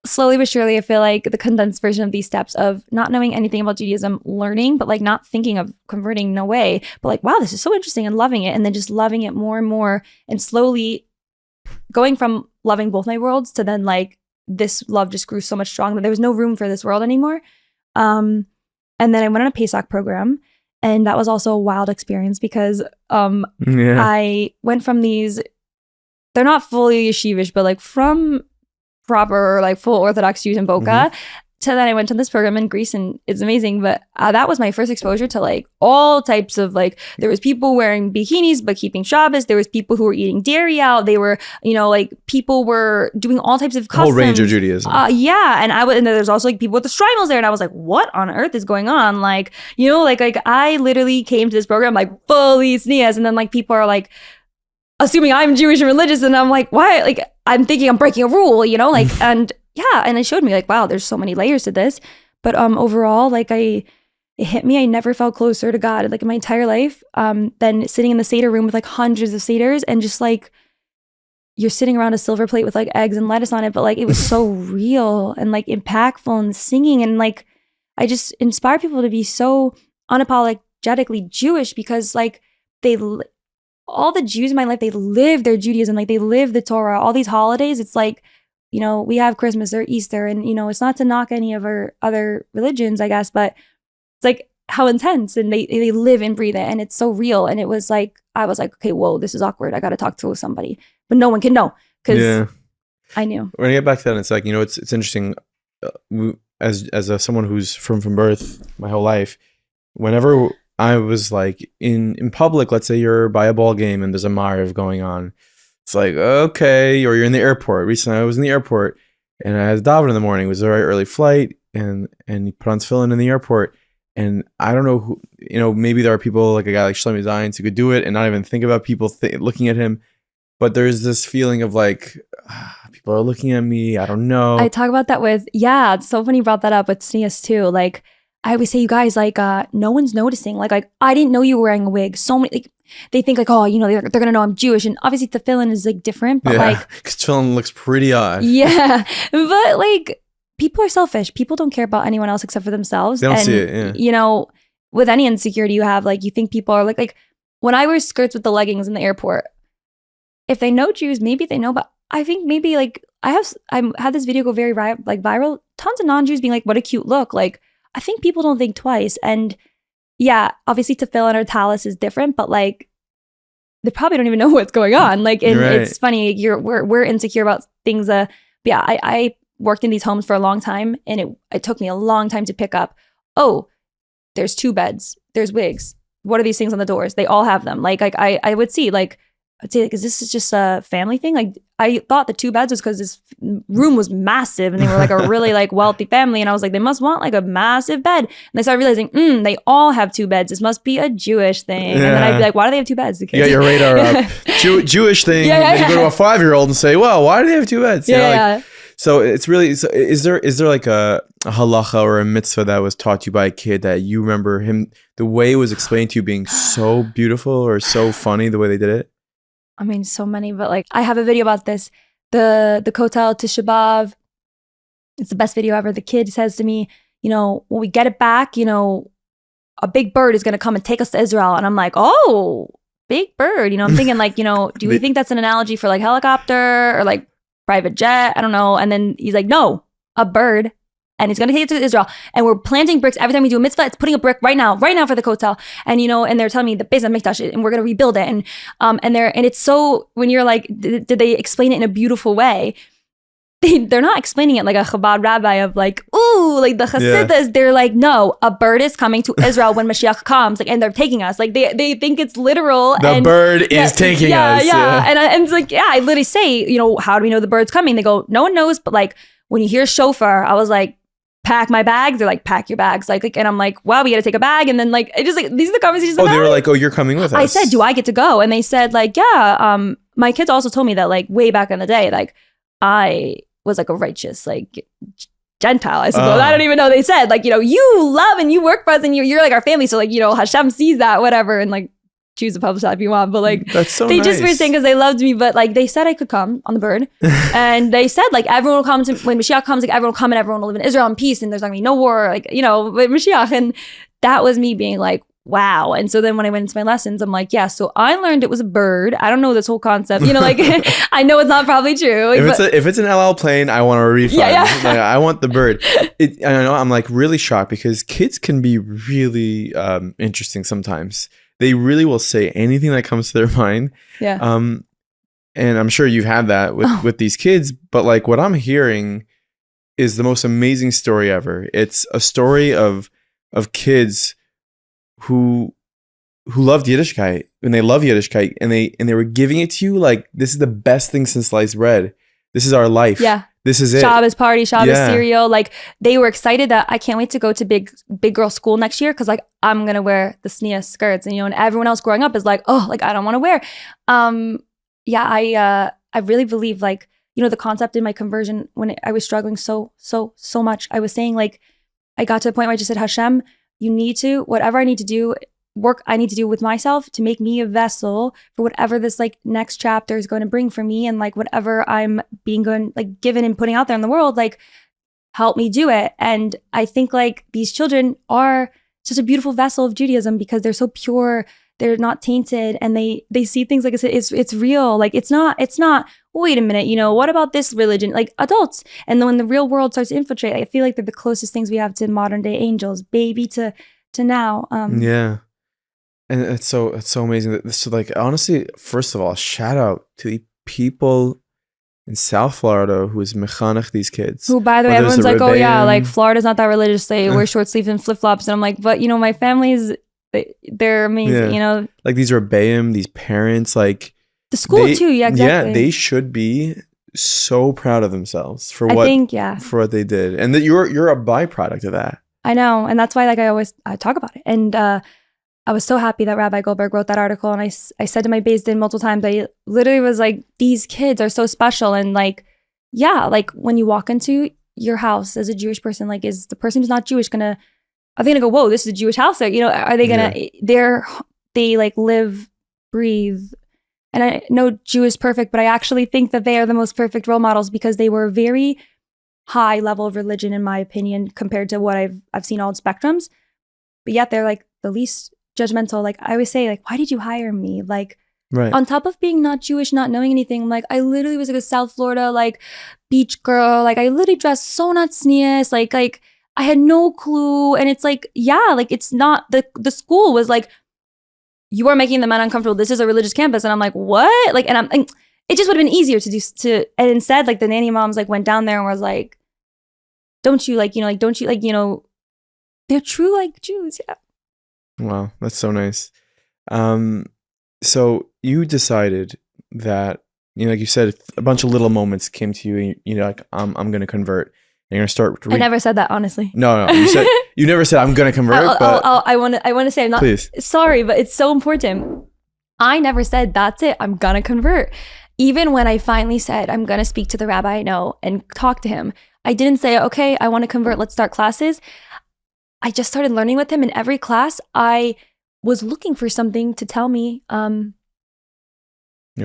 slowly but surely, I feel like the condensed version of these steps of not knowing anything about Judaism, learning, but like not thinking of converting, no way. But like, wow, this is so interesting, and loving it, and then just loving it more and more, and slowly going from loving both my worlds to then like this love just grew so much stronger that there was no room for this world anymore. And then I went on a Pesach program, and that was also a wild experience because I went from these, they're not fully yeshivish, but like from proper like full Orthodox Jews in Boca to then I went to this program in Greece, and it's amazing. But that was my first exposure to like all types of like, there was people wearing bikinis but keeping Shabas. There was people who were eating dairy out. They were, like people were doing all types of customs. Whole range of Judaism. Yeah, and there's also like people with the strimals there, and I was like, what on earth is going on? Like, like I literally came to this program like fully sneas, and then like people are like assuming I'm Jewish and religious, and I'm like, why? Like I'm thinking I'm breaking a rule, like and. Yeah, and it showed me like, wow, there's so many layers to this. But overall, like it hit me. I never felt closer to God like in my entire life. Then sitting in the Seder room with like hundreds of Seders, and just like you're sitting around a silver plate with like eggs and lettuce on it, but like it was so real and like impactful, and singing, and like I just inspire people to be so unapologetically Jewish, because like all the Jews in my life, they live their Judaism, like they live the Torah. All these holidays, it's like, we have Christmas or Easter, and, it's not to knock any of our other religions, I guess, but it's like how intense, and they live and breathe it, and it's so real. And it was like, I was like, okay, whoa, this is awkward. I got to talk to somebody, but no one can know because I knew. When I get back to that, it's like, it's interesting. As someone who's from birth my whole life, whenever I was like in public, let's say you're by a ball game and there's a Mariv going on, it's like, okay, or you're in the airport. Recently, I was in the airport, and I had daven in the morning. It was a very early flight, and he put on tefillin in the airport. And I don't know who, maybe there are people like a guy like Shlomi Zions who could do it and not even think about people looking at him. But there's this feeling of like, people are looking at me. I don't know. I talk about that with, it's so funny you brought that up with sneas too. Like, I always say, you guys, like, no one's noticing. Like, I didn't know you were wearing a wig. So many, like, they think like, oh, they're going to know I'm Jewish. And obviously tefillin is like different, but like. Because tefillin looks pretty odd. Yeah. But like, people are selfish. People don't care about anyone else except for themselves. They don't see it, yeah. With any insecurity you have, like, you think people are like when I wear skirts with the leggings in the airport, if they know Jews, maybe they know, but I think maybe like, I had this video go very viral. Tons of non-Jews being like, what a cute look. Like, I think people don't think twice. And yeah, obviously tefillin or talis is different, but like they probably don't even know what's going on. Like, and right. It's funny, we're insecure about things. I worked in these homes for a long time, and it took me a long time to pick up, oh, there's 2 beds, there's wigs. What are these things on the doors? They all have them. Like I would see, like, I'd say, like, is this just a family thing? Like, I thought the 2 beds was because this room was massive and they were like a really like wealthy family. And I was like, they must want like a massive bed. And I started realizing, they all have 2 beds. This must be a Jewish thing. Yeah. And then I'd be like, why do they have 2 beds? You got your radar up. Jewish thing. Then you go to a 5-year-old and say, well, why do they have 2 beds? So it's really, is there like a halacha or a mitzvah that was taught to you by a kid that you remember him, the way it was explained to you being so beautiful or so funny the way they did it? I mean, so many, but like I have a video about this. The Kotel Tishab. It's the best video ever. The kid says to me, when we get it back, a big bird is going to come and take us to Israel. And I'm like, oh, big bird. I'm thinking like, do we think that's an analogy for like helicopter or like private jet? I don't know. And then he's like, no, a bird. And he's going to take it to Israel. And we're planting bricks. Every time we do a mitzvah, it's putting a brick right now for the Kotel. And, and they're telling me the Beis HaMikdash, and we're going to rebuild it. And it's so, when you're like, did they explain it in a beautiful way? they're not explaining it like a Chabad rabbi of like, ooh, like the Hasidus. They're like, no, a bird is coming to Israel when Mashiach comes, like, and they're taking us. Like they think it's literal. The bird is taking us. Yeah. And it's like, yeah, I literally say, you know, how do we know the bird's coming? They go, no one knows. But like when you hear shofar, I was like, pack my bags. They're like, pack your bags. Like, and I'm like, wow, we got to take a bag. And then like, it just like, these are the conversations. Oh, they were like, oh, you're coming with us. I said, do I get to go? And they said like, yeah. My kids also told me that like way back in the day, like I was like a righteous, like Gentile, I suppose. I don't even know. They said like, you know, you love and you work for us and you're like our family. So like, you know, Hashem sees that, whatever. And like, choose to publish that if you want, but like that's so they nice. Just were saying because they loved me, but like they said I could come on the bird, and they said like everyone will come to when Mashiach comes, like everyone will come and everyone will live in Israel in peace, and there's not gonna be no war, like you know, with Mashiach, and that was me being like, wow. And so then when I went into my lessons, I'm like, yeah. So I learned it was a bird. I don't know this whole concept, you know, like I know it's not probably true. Like, if it's an LL plane, I want a refund. Yeah. Like, I want the bird. I know I'm like really shocked because kids can be really interesting sometimes. They really will say anything that comes to their mind. Yeah. And I'm sure you've had that with these kids, but like what I'm hearing is the most amazing story ever. It's a story of kids who loved Yiddishkeit and they love Yiddishkeit and they were giving it to you like this is the best thing since sliced bread. This is our life. Yeah. This is it. Shabas party, Shabas cereal. Like they were excited that I can't wait to go to big girl school next year because like I'm gonna wear the sneer skirts and you know, and everyone else growing up is like, oh, like I don't want to wear. I really believe like you know the concept in my conversion when I was struggling so much. I was saying like I got to a point where I just said, Hashem, you need to whatever I need to do. Work I need to do with myself to make me a vessel for whatever this like next chapter is going to bring for me and like whatever I'm being given and putting out there in the world, like help me do it. And I think like these children are such a beautiful vessel of Judaism because they're so pure, they're not tainted, and they see things like I said, it's real. Like it's not, wait a minute, you know, what about this religion? Like adults. And then when the real world starts to infiltrate, I feel like they're the closest things we have to modern day angels, baby to now. Yeah. And it's so amazing. So like honestly, first of all, shout out to the people in South Florida who is mechanech these kids. Who, by the way, everyone's like, oh yeah, like Florida's not that religious. They wear short sleeves and flip flops, and I'm like, but you know, my family's they're amazing. You know, like these rebbeim, these parents, like the school too. Yeah, exactly. Yeah, they should be so proud of themselves for what they did, and that you're a byproduct of that. I know, and that's why like I talk about it, and I was so happy that Rabbi Goldberg wrote that article, and I said to my Beis Din multiple times, I literally was like, these kids are so special, and like, yeah, like when you walk into your house as a Jewish person, like is the person who's not Jewish are they gonna go, whoa, this is a Jewish house? Or, you know, are they gonna, they like live, breathe, and I know Jew is perfect, but I actually think that they are the most perfect role models because they were very high level of religion, in my opinion, compared to what I've seen all spectrums, but yet they're like the least judgmental. Like I always say, like, why did you hire me? Like, right. On top of being not Jewish, not knowing anything, like I literally was like a South Florida like beach girl. Like I literally dressed so not sneeze. Like I had no clue. And it's like, yeah, like it's not the school was like, you are making the men uncomfortable. This is a religious campus, and I'm like, what? Like, and it just would have been easier and instead, like the nanny moms like went down there and was like, don't you like, you know, like don't you like, you know, they're true like Jews, yeah. Wow, that's so nice. So you decided that, you know, like you said, a bunch of little moments came to you, and you know, like I'm going to convert. And you're going to start. I never said that, honestly. No. You never said I'm going to convert. I want to say I'm not. Please. Sorry, but it's so important. I never said that's it. I'm going to convert. Even when I finally said I'm going to speak to the rabbi I know and talk to him, I didn't say, okay, I want to convert. Let's start classes. I just started learning with him. In every class, I was looking for something to tell me, you're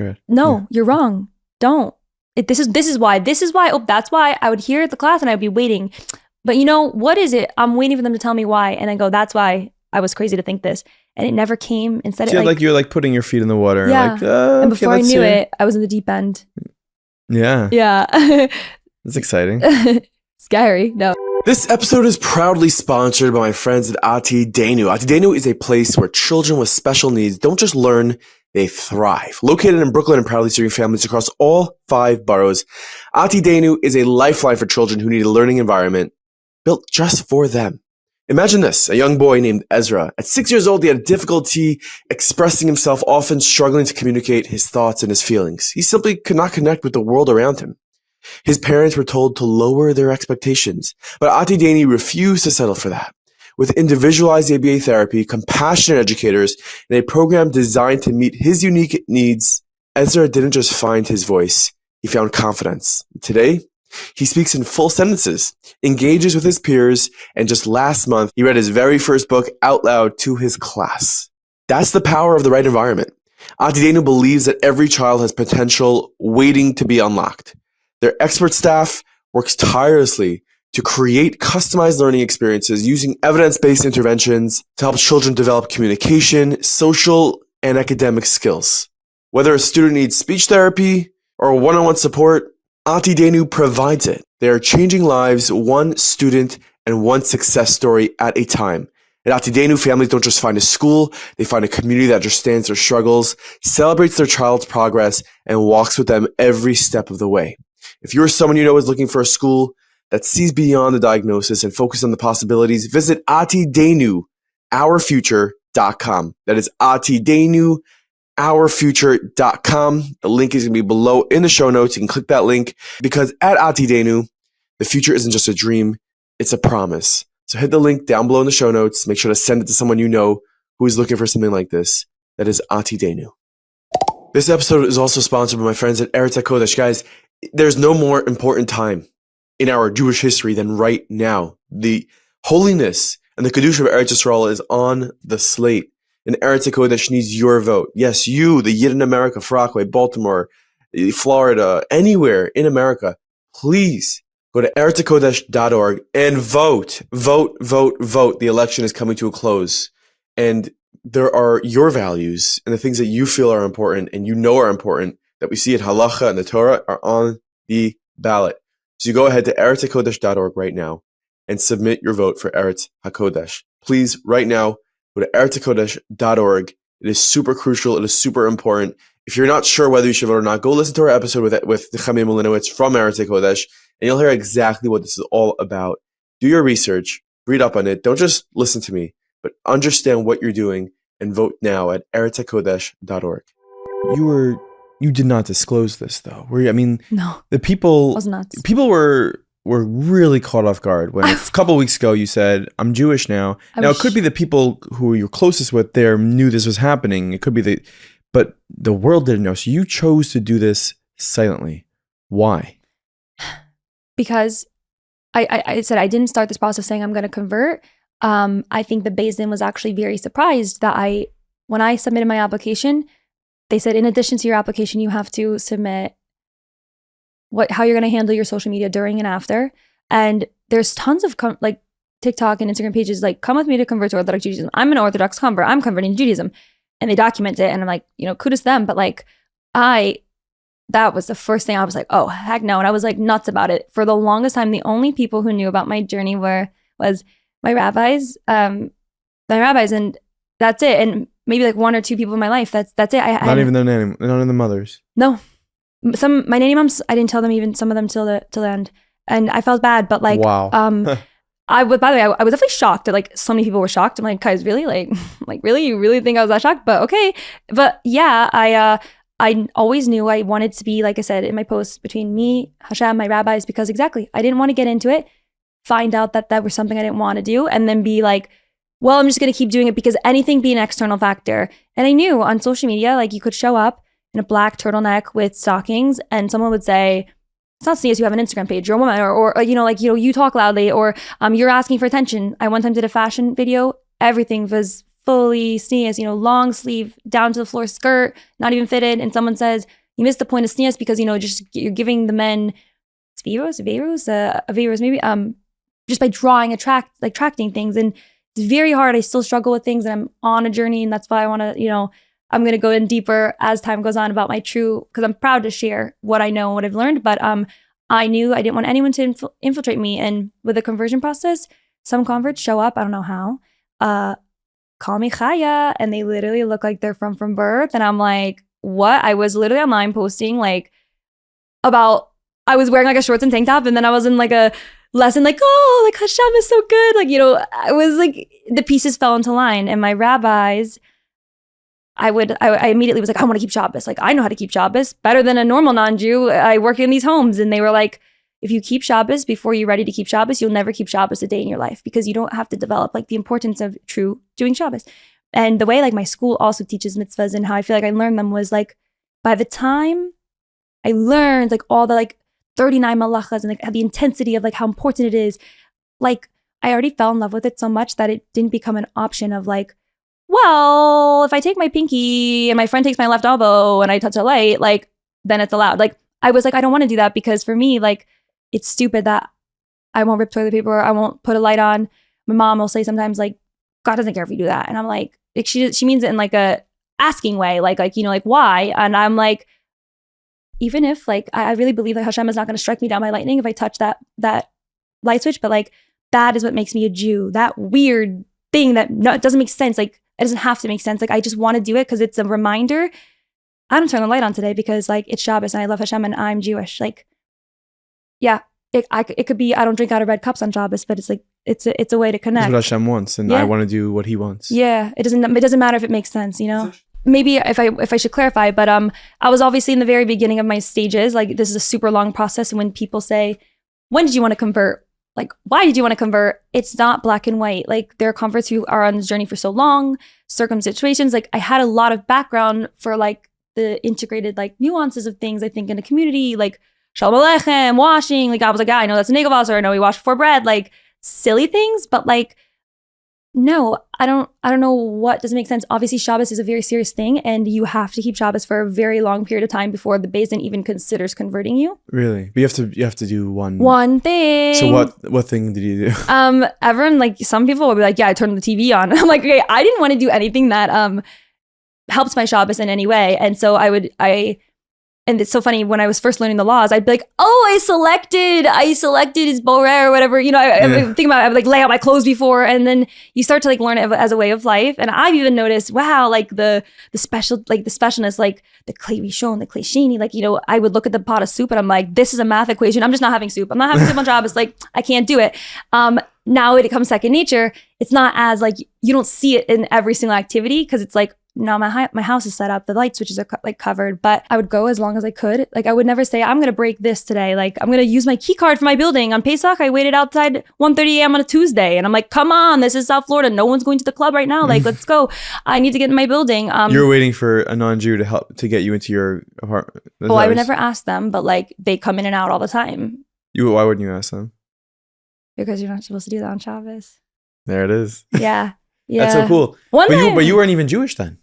right. No, you're wrong. Don't. This is why. Oh, that's why. I would hear at the class and I'd be waiting. But you know, what is it? I'm waiting for them to tell me why. And I go, that's why I was crazy to think this. And it never came. Instead, so you're like putting your feet in the water. Yeah. Like, and before I knew it, I was in the deep end. Yeah. Yeah. That's exciting. Scary. No. This episode is proudly sponsored by my friends at Atidenu. Atidenu is a place where children with special needs don't just learn, they thrive. Located in Brooklyn and proudly serving families across all 5 boroughs, Atidenu is a lifeline for children who need a learning environment built just for them. Imagine this, a young boy named Ezra. At 6 years old, he had difficulty expressing himself, often struggling to communicate his thoughts and his feelings. He simply could not connect with the world around him. His parents were told to lower their expectations, but Atidenu refused to settle for that. With individualized ABA therapy, compassionate educators, and a program designed to meet his unique needs, Ezra didn't just find his voice, he found confidence. Today, he speaks in full sentences, engages with his peers, and just last month, he read his very first book out loud to his class. That's the power of the right environment. Atidenu believes that every child has potential waiting to be unlocked. Their expert staff works tirelessly to create customized learning experiences using evidence-based interventions to help children develop communication, social, and academic skills. Whether a student needs speech therapy or one-on-one support, Atidenu provides it. They are changing lives one student and one success story at a time. At Atidenu, families don't just find a school, they find a community that understands their struggles, celebrates their child's progress, and walks with them every step of the way. If you're someone you know is looking for a school that sees beyond the diagnosis and focuses on the possibilities, visit AtidenuOurFuture.com. That is AtidenuOurFuture.com. The link is going to be below in the show notes. You can click that link because at Atidenu, the future isn't just a dream, it's a promise. So hit the link down below in the show notes. Make sure to send it to someone you know who is looking for something like this. That is Atidenu. This episode is also sponsored by my friends at Eretz HaKodesh. Guys, there's no more important time in our Jewish history than right now. The holiness and the Kedusha of Eretz Yisrael is on the slate. And Eretz HaKodesh needs your vote. Yes, you, the Yid in America, Rockaway, Baltimore, Florida, anywhere in America, please go to eretzhakodesh.org and vote. Vote, vote, vote. The election is coming to a close. And there are your values and the things that you feel are important and you know are important that we see at Halacha and the Torah are on the ballot. So you go ahead to eretzhakodesh.org right now and submit your vote for Eretz HaKodesh. Please, right now, go to eretzhakodesh.org. It is super crucial. It is super important. If you're not sure whether you should vote or not, go listen to our episode with Chaim Malinowitz from Eretz HaKodesh, and you'll hear exactly what this is all about. Do your research, read up on it. Don't just listen to me, but understand what you're doing and vote now at eretzhakodesh.org. You did not disclose this though. No, The people I was nuts. People were really caught off guard when a couple weeks ago you said, I'm Jewish now. Now it could be the people who you're closest with there knew this was happening. It could be but the world didn't know. So you chose to do this silently. Why? Because I said I didn't start this process saying I'm going to convert. I think the Beis Din was actually very surprised that when I submitted my application, they said, in addition to your application, you have to submit how you're going to handle your social media during and after. And there's tons of TikTok and Instagram pages like, come with me to convert to Orthodox Judaism. I'm an Orthodox convert. I'm converting to Judaism. And they document it. And I'm like, kudos to them. But that was the first thing I was like, oh, heck no. And I was like nuts about it. For the longest time, the only people who knew about my journey was my rabbis. And that's it. And maybe like 1 or 2 people in my life. That's it. Not even the nanny, none of the mothers. No. My nanny moms, I didn't tell them, even some of them till the end. And I felt bad, but wow. by the way, I was definitely shocked that so many people were shocked. I'm like, guys, really? Like really? You really think I was that shocked? But okay. But yeah, I always knew I wanted to be, like I said in my post, between me, Hashem, my rabbis, because exactly, I didn't want to get into it, find out that was something I didn't want to do, and then be like, well, I'm just going to keep doing it because anything be an external factor. And I knew on social media, you could show up in a black turtleneck with stockings and someone would say, it's not sneeze, you have an Instagram page, you're a woman, or you talk loudly, or you're asking for attention. I one time did a fashion video, everything was fully sneeze, long sleeve, down to the floor skirt, not even fitted. And someone says, you missed the point of sneeze because, you're giving the men Averos maybe, just by drawing, attracting things. And it's very hard. I still struggle with things and I'm on a journey. And that's why I want to, I'm going to go in deeper as time goes on about my because I'm proud to share what I know and what I've learned. But I knew I didn't want anyone to infiltrate me. And with the conversion process, some converts show up, I don't know how, call me Chaya, and they literally look like they're from birth. And I'm like, what? I was literally online posting like about, I was wearing like a shorts and tank top, and then I was in like a lesson like, oh, like Hashem is so good. Like, you know, I was like, the pieces fell into line. And my rabbis, I immediately was like, I want to keep Shabas. Like, I know how to keep Shabas better than a normal non-Jew. I work in these homes. And they were like, if you keep Shabas before you're ready to keep Shabas, you'll never keep Shabas a day in your life, because you don't have to develop like the importance of true doing Shabas. And the way like my school also teaches mitzvahs and how I feel like I learned them was like, by the time I learned like all the like 39 malachas and like the intensity of like how important it is, like I already fell in love with it so much that it didn't become an option of like, well, if I take my pinky and my friend takes my left elbow and I touch a light, like, then it's allowed. Like, I was like, I don't want to do that, because for me, like, it's stupid that I won't rip toilet paper, I won't put a light on. My mom will say sometimes, like, God doesn't care if you do that. And I'm like she means it in like a asking way, like, you know, like, why? And I'm like, even if like, I really believe that Hashem is not going to strike me down by lightning if I touch that light switch, but like, that is what makes me a Jew. That weird thing that it doesn't make sense. Like, it doesn't have to make sense. Like, I just want to do it because it's a reminder. I don't turn the light on today because like it's Shabbos and I love Hashem and I'm Jewish. Like, yeah, it could be I don't drink out of red cups on Shabbos, but it's like it's a way to connect. That's what Hashem wants, and I want to do what He wants. Yeah, it doesn't matter if it makes sense, you know. Maybe if I should clarify, but I was obviously in the very beginning of my stages. Like, this is a super long process, and when people say, "When did you want to convert?" Like, why did you want to convert? It's not black and white. Like, there are converts who are on this journey for so long, situations. Like, I had a lot of background for like the integrated like nuances of things, I think, in the community, like Shalom Aleichem, washing. Like, I was like, yeah, I know that's a Negev, or I know we wash before bread, like silly things. But like, no, I don't know what doesn't make sense. Obviously, Shabbos is a very serious thing, and you have to keep Shabbos for a very long period of time before the Beis Din even considers converting you. Really? But you have to do one thing. So what thing did you do? Everyone, like, some people will be like, yeah, I turned the TV on. I'm like, okay, I didn't want to do anything that helps my Shabbos in any way. And so and it's so funny, when I was first learning the laws, I'd be like, oh, I selected his borer or whatever. You know, I think about it, I would like lay out my clothes before, and then you start to like learn it as a way of life. And I've even noticed, wow, like the specialness, like the klei rishon, the klei sheni, like, you know, I would look at the pot of soup and I'm like, this is a math equation. I'm just not having soup. I'm not having soup on Shabbos. Like, I can't do it. Now it becomes second nature. It's not as like, you don't see it in every single activity, because it's like, no, my house is set up, the light switches are like covered, but I would go as long as I could. Like, I would never say, I'm going to break this today. Like, I'm going to use my key card for my building. On Pesach, I waited outside 1:30 a.m. on a Tuesday. And I'm like, come on, this is South Florida. No one's going to the club right now. Like, let's go. I need to get in my building. You're waiting for a non-Jew to help to get you into your apartment. Well, I would never ask them, but like, they come in and out all the time. Why wouldn't you ask them? Because you're not supposed to do that on Shabbos. There it is. Yeah. Yeah. That's so cool. But you weren't even Jewish then.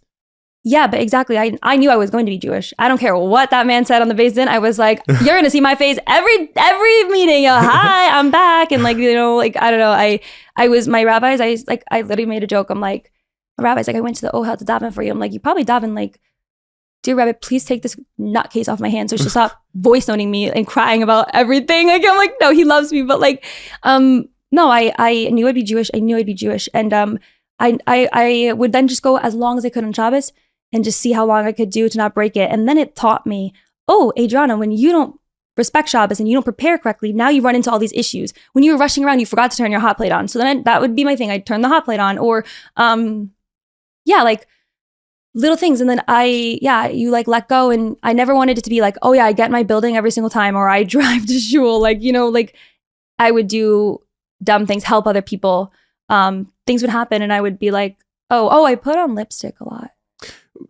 Yeah, but exactly. I knew I was going to be Jewish. I don't care what that man said on the Beis Din. I was like, you're going to see my face every meeting. Hi, I'm back. And like, you know, like, I don't know. I was, my rabbis, I literally made a joke. I'm like, my rabbi's like, I went to the Ohel to daven for you. I'm like, you probably daven like, dear Rabbi, please take this nutcase off my hand so she'll stop voice noting me and crying about everything. Like, I'm like, no, he loves me. But like, no, I knew I'd be Jewish. I knew I'd be Jewish. And I would then just go as long as I could on Shabbos and just see how long I could do to not break it. And then it taught me, oh, Adriana, when you don't respect Shabbos and you don't prepare correctly, now you run into all these issues. When you were rushing around, you forgot to turn your hot plate on. So then that would be my thing. I'd turn the hot plate on, or, yeah, like little things. And then you like let go. And I never wanted it to be like, oh yeah, I get in my building every single time, or I drive to shul. Like, you know, like I would do dumb things, help other people. Things would happen and I would be like, oh, I put on lipstick a lot.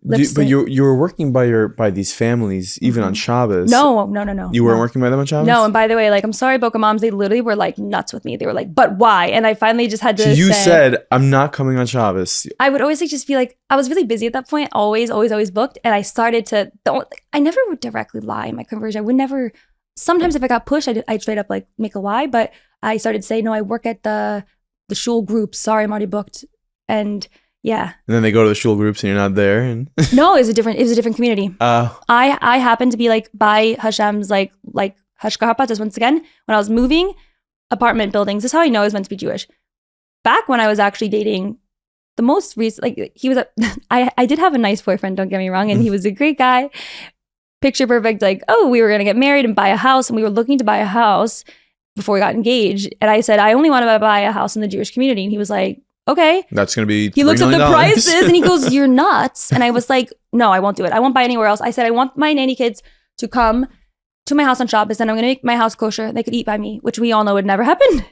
But you were working by these families even on Shabbos. No. You weren't working by them on Shabbos? No, and by the way, like, I'm sorry, Boca moms, they literally were like nuts with me. They were like, but why? And I finally just had to So you said, I'm not coming on Shabbos. I would always like just feel like, I was really busy at that point, always booked. And I started to, I never would directly lie in my conversion. I would never, sometimes if I got pushed, I'd straight up like make a lie. But I started to say, no, I work at the shul group. Sorry, I'm already booked. And yeah. And then they go to the shul groups and you're not there. And no, it was a different community. I happened to be like by Hashem's like Hashkahapatas, once again, when I was moving apartment buildings, this is how I know I was meant to be Jewish. Back when I was actually dating, the most recent, like he was, I did have a nice boyfriend, don't get me wrong, and he was a great guy, picture perfect, like, oh, we were going to get married and buy a house, and we were looking to buy a house before we got engaged. And I said, I only want to buy a house in the Jewish community. And he was like, okay. That's going to be He looks at the prices and he goes, you're nuts. And I was like, no, I won't do it. I won't buy anywhere else. I said, I want my nanny kids to come to my house on Shabas, and I'm going to make my house kosher. They could eat by me, which we all know would never happen.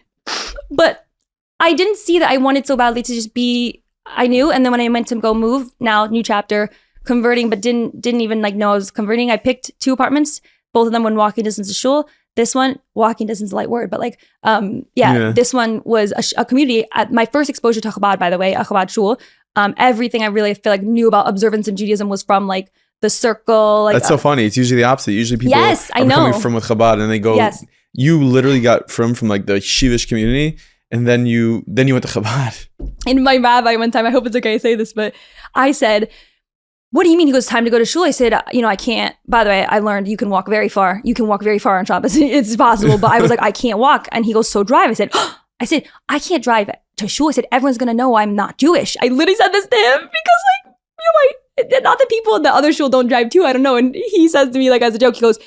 But I didn't see that I wanted so badly to just be, I knew. And then when I went to go move, now new chapter, converting, but didn't even like know I was converting. I picked 2 apartments, both of them were walking distance to shul. This one, walking distance is a light word, but like, this one was a community. My first exposure to Chabad, by the way, a Chabad shul. Everything I really feel like knew about observance in Judaism was from like the circle. Like, that's so funny. It's usually the opposite. Usually people are coming from with Chabad and they go, you literally got from like the Shivish community, and then you went to Chabad. And my rabbi one time, I hope it's okay I say this, but I said, what do you mean? He goes, time to go to shul. I said, I can't. By the way, I learned you can walk very far. You can walk very far on Shabbos. It's possible. But I was like, I can't walk. And he goes, so drive. I said, I can't drive to shul. I said, everyone's going to know I'm not Jewish. I literally said this to him because like, not that people in the other shul don't drive too. I don't know. And he says to me like as a joke, he goes,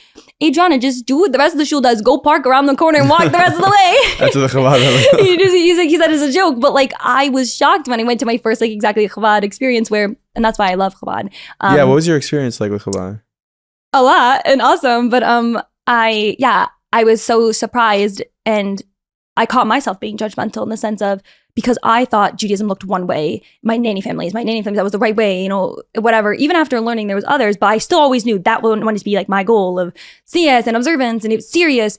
Adriana, just do what the rest of the shul does. Go park around the corner and walk the rest of the way. That's what the Chabad he said it's a joke. But like, I was shocked when I went to my first like exactly Kabad experience and that's why I love Kabad. What was your experience like with Kabad? A lot and awesome. But I was so surprised, and I caught myself being judgmental in the sense of, because I thought Judaism looked one way. My nanny family, that was the right way, whatever. Even after learning there was others, but I still always knew that wanted to be like my goal of siyas and observance, and it was serious.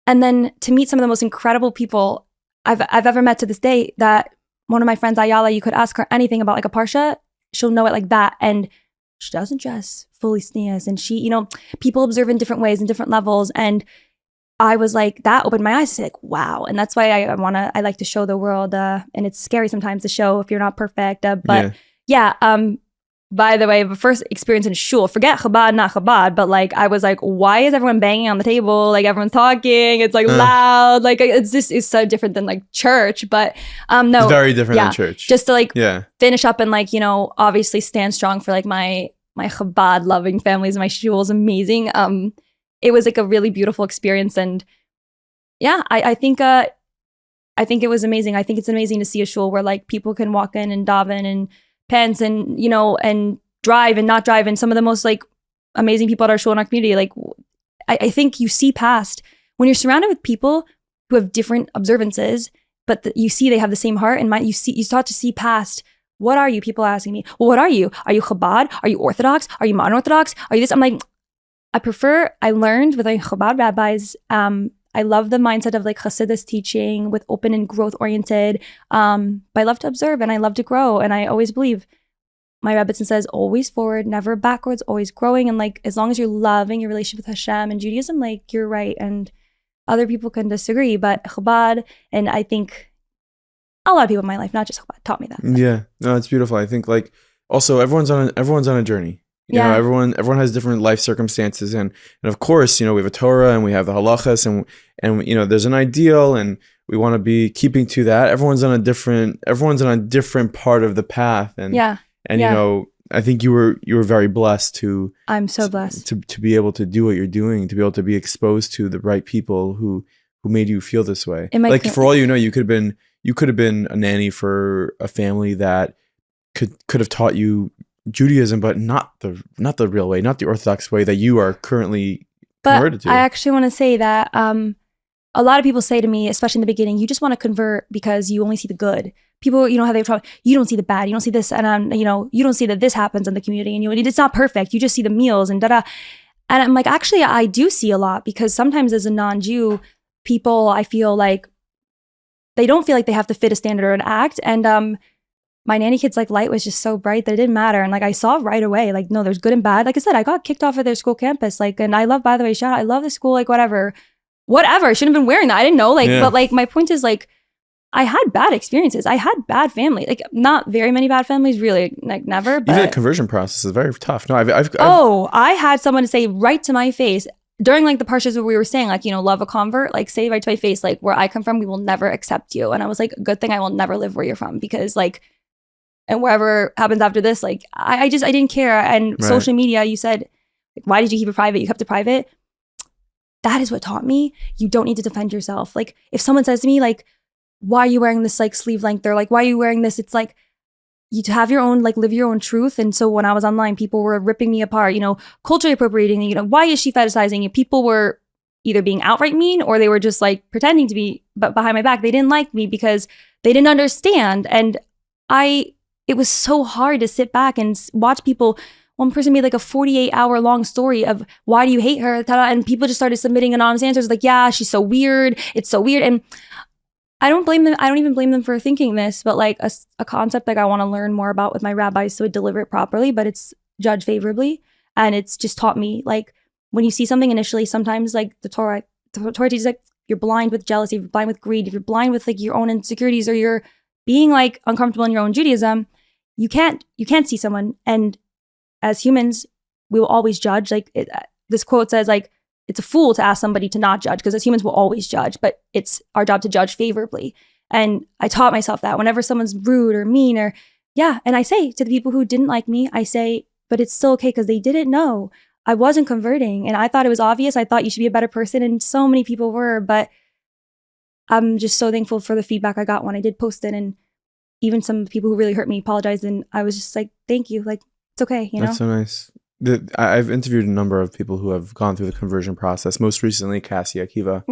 And then to meet some of the most incredible people I've ever met to this day, that one of my friends, Ayala, you could ask her anything about like a parsha, she'll know it like that. And she doesn't dress fully siyas, and she, people observe in different ways and different levels. And I was like, that opened my eyes to say like, wow. And that's why I like to show the world, and it's scary sometimes to show if you're not perfect. By the way, the first experience in shul, forget Chabad, not Chabad, but like, I was like, why is everyone banging on the table? Like everyone's talking, it's like loud. Like it's so different than like church, but no. It's very different than church. Just to like finish up and like, obviously stand strong for like my Chabad loving families. My shul is amazing. It was like a really beautiful experience, and I think it was amazing. I think it's amazing to see a shul where like people can walk in and daven and pants and and drive and not drive, and some of the most like amazing people at our shul in our community. Like I think you see past when you're surrounded with people who have different observances, but you see they have the same heart and mind. You start to see past. What are you? People are asking me, well, what are you? Are you Chabad? Are you Orthodox? Are you modern Orthodox? Are you this? I'm like, I learned with like Chabad rabbis, I love the mindset of like Hasidus teaching with open and growth oriented. But I love to observe and I love to grow. And I always believe, my Rebbetzin says, always forward, never backwards, always growing. And like, as long as you're loving your relationship with Hashem and Judaism, like you're right. And other people can disagree, but Chabad, and I think a lot of people in my life, not just Chabad, taught me that. Yeah, no, it's beautiful. I think like also everyone's on a journey. You know, everyone has different life circumstances, and of course, we have a Torah and we have the halachas, and there's an ideal, and we want to be keeping to that. Everyone's on a different part of the path, and I think you were very blessed to. I'm so blessed to be able to do what you're doing, to be able to be exposed to the right people who made you feel this way. Like for all you know, you could have been a nanny for a family that could have taught you Judaism, but not the real way, not the Orthodox way that you are currently converted to. I actually want to say that a lot of people say to me, especially in the beginning, you just want to convert because you only see the good. People, how they talk, you don't see the bad, you don't see this, and you don't see that this happens in the community, and it's not perfect. You just see the meals and da-da. And I'm like, actually, I do see a lot, because sometimes as a non-Jew, people, I feel like they don't feel like they have to fit a standard or an act, and my nanny kid's like light was just so bright that it didn't matter. And like, I saw right away, like, no, there's good and bad. Like I said, I got kicked off of their school campus. Like, and I love, by the way, shout out, I love the school, like whatever. I shouldn't have been wearing that. I didn't know, but like, my point is like, I had bad experiences. I had bad family, like not very many bad families, really, like never. But even the conversion process is very tough. No, I had someone say right to my face, during like the parshas where we were saying like, love a convert, like say right to my face, like where I come from, we will never accept you. And I was like, good thing I will never live where you're from, because like, and wherever happens after this, like I didn't care. And social media, you said, like, why did you keep it private? You kept it private. That is what taught me you don't need to defend yourself. Like if someone says to me like, why are you wearing this like sleeve length, or like, why are you wearing this? It's like, you have your own, like live your own truth. And so when I was online, people were ripping me apart, culturally appropriating, why is she fetishizing? People were either being outright mean, or they were just like pretending to be, but behind my back, they didn't like me because they didn't understand. And it was so hard to sit back and watch people. One person made like a 48-hour long story of why do you hate her? And people just started submitting anonymous answers like, yeah, she's so weird. It's so weird. And I don't blame them. I don't even blame them for thinking this, but like a concept like I want to learn more about with my rabbis so I deliver it properly, but it's judged favorably. And it's just taught me like when you see something initially, sometimes like the Torah teaches like you're blind with jealousy, if you're blind with greed, if you're blind with like your own insecurities, or you're being like uncomfortable in your own Judaism, you can't see someone. And as humans, we will always judge. Like this quote says, like, it's a fool to ask somebody to not judge, because as humans, we'll always judge, but it's our job to judge favorably. And I taught myself that whenever someone's rude or mean or, and I say to the people who didn't like me, I say, but it's still okay because they didn't know. I wasn't converting and I thought it was obvious. I thought you should be a better person, and so many people were, but I'm just so thankful for the feedback I got when I did post it. And even some people who really hurt me apologized, and I was just like, thank you. Like, it's okay, That's so nice. I've interviewed a number of people who have gone through the conversion process. Most recently, Cassie Akiva,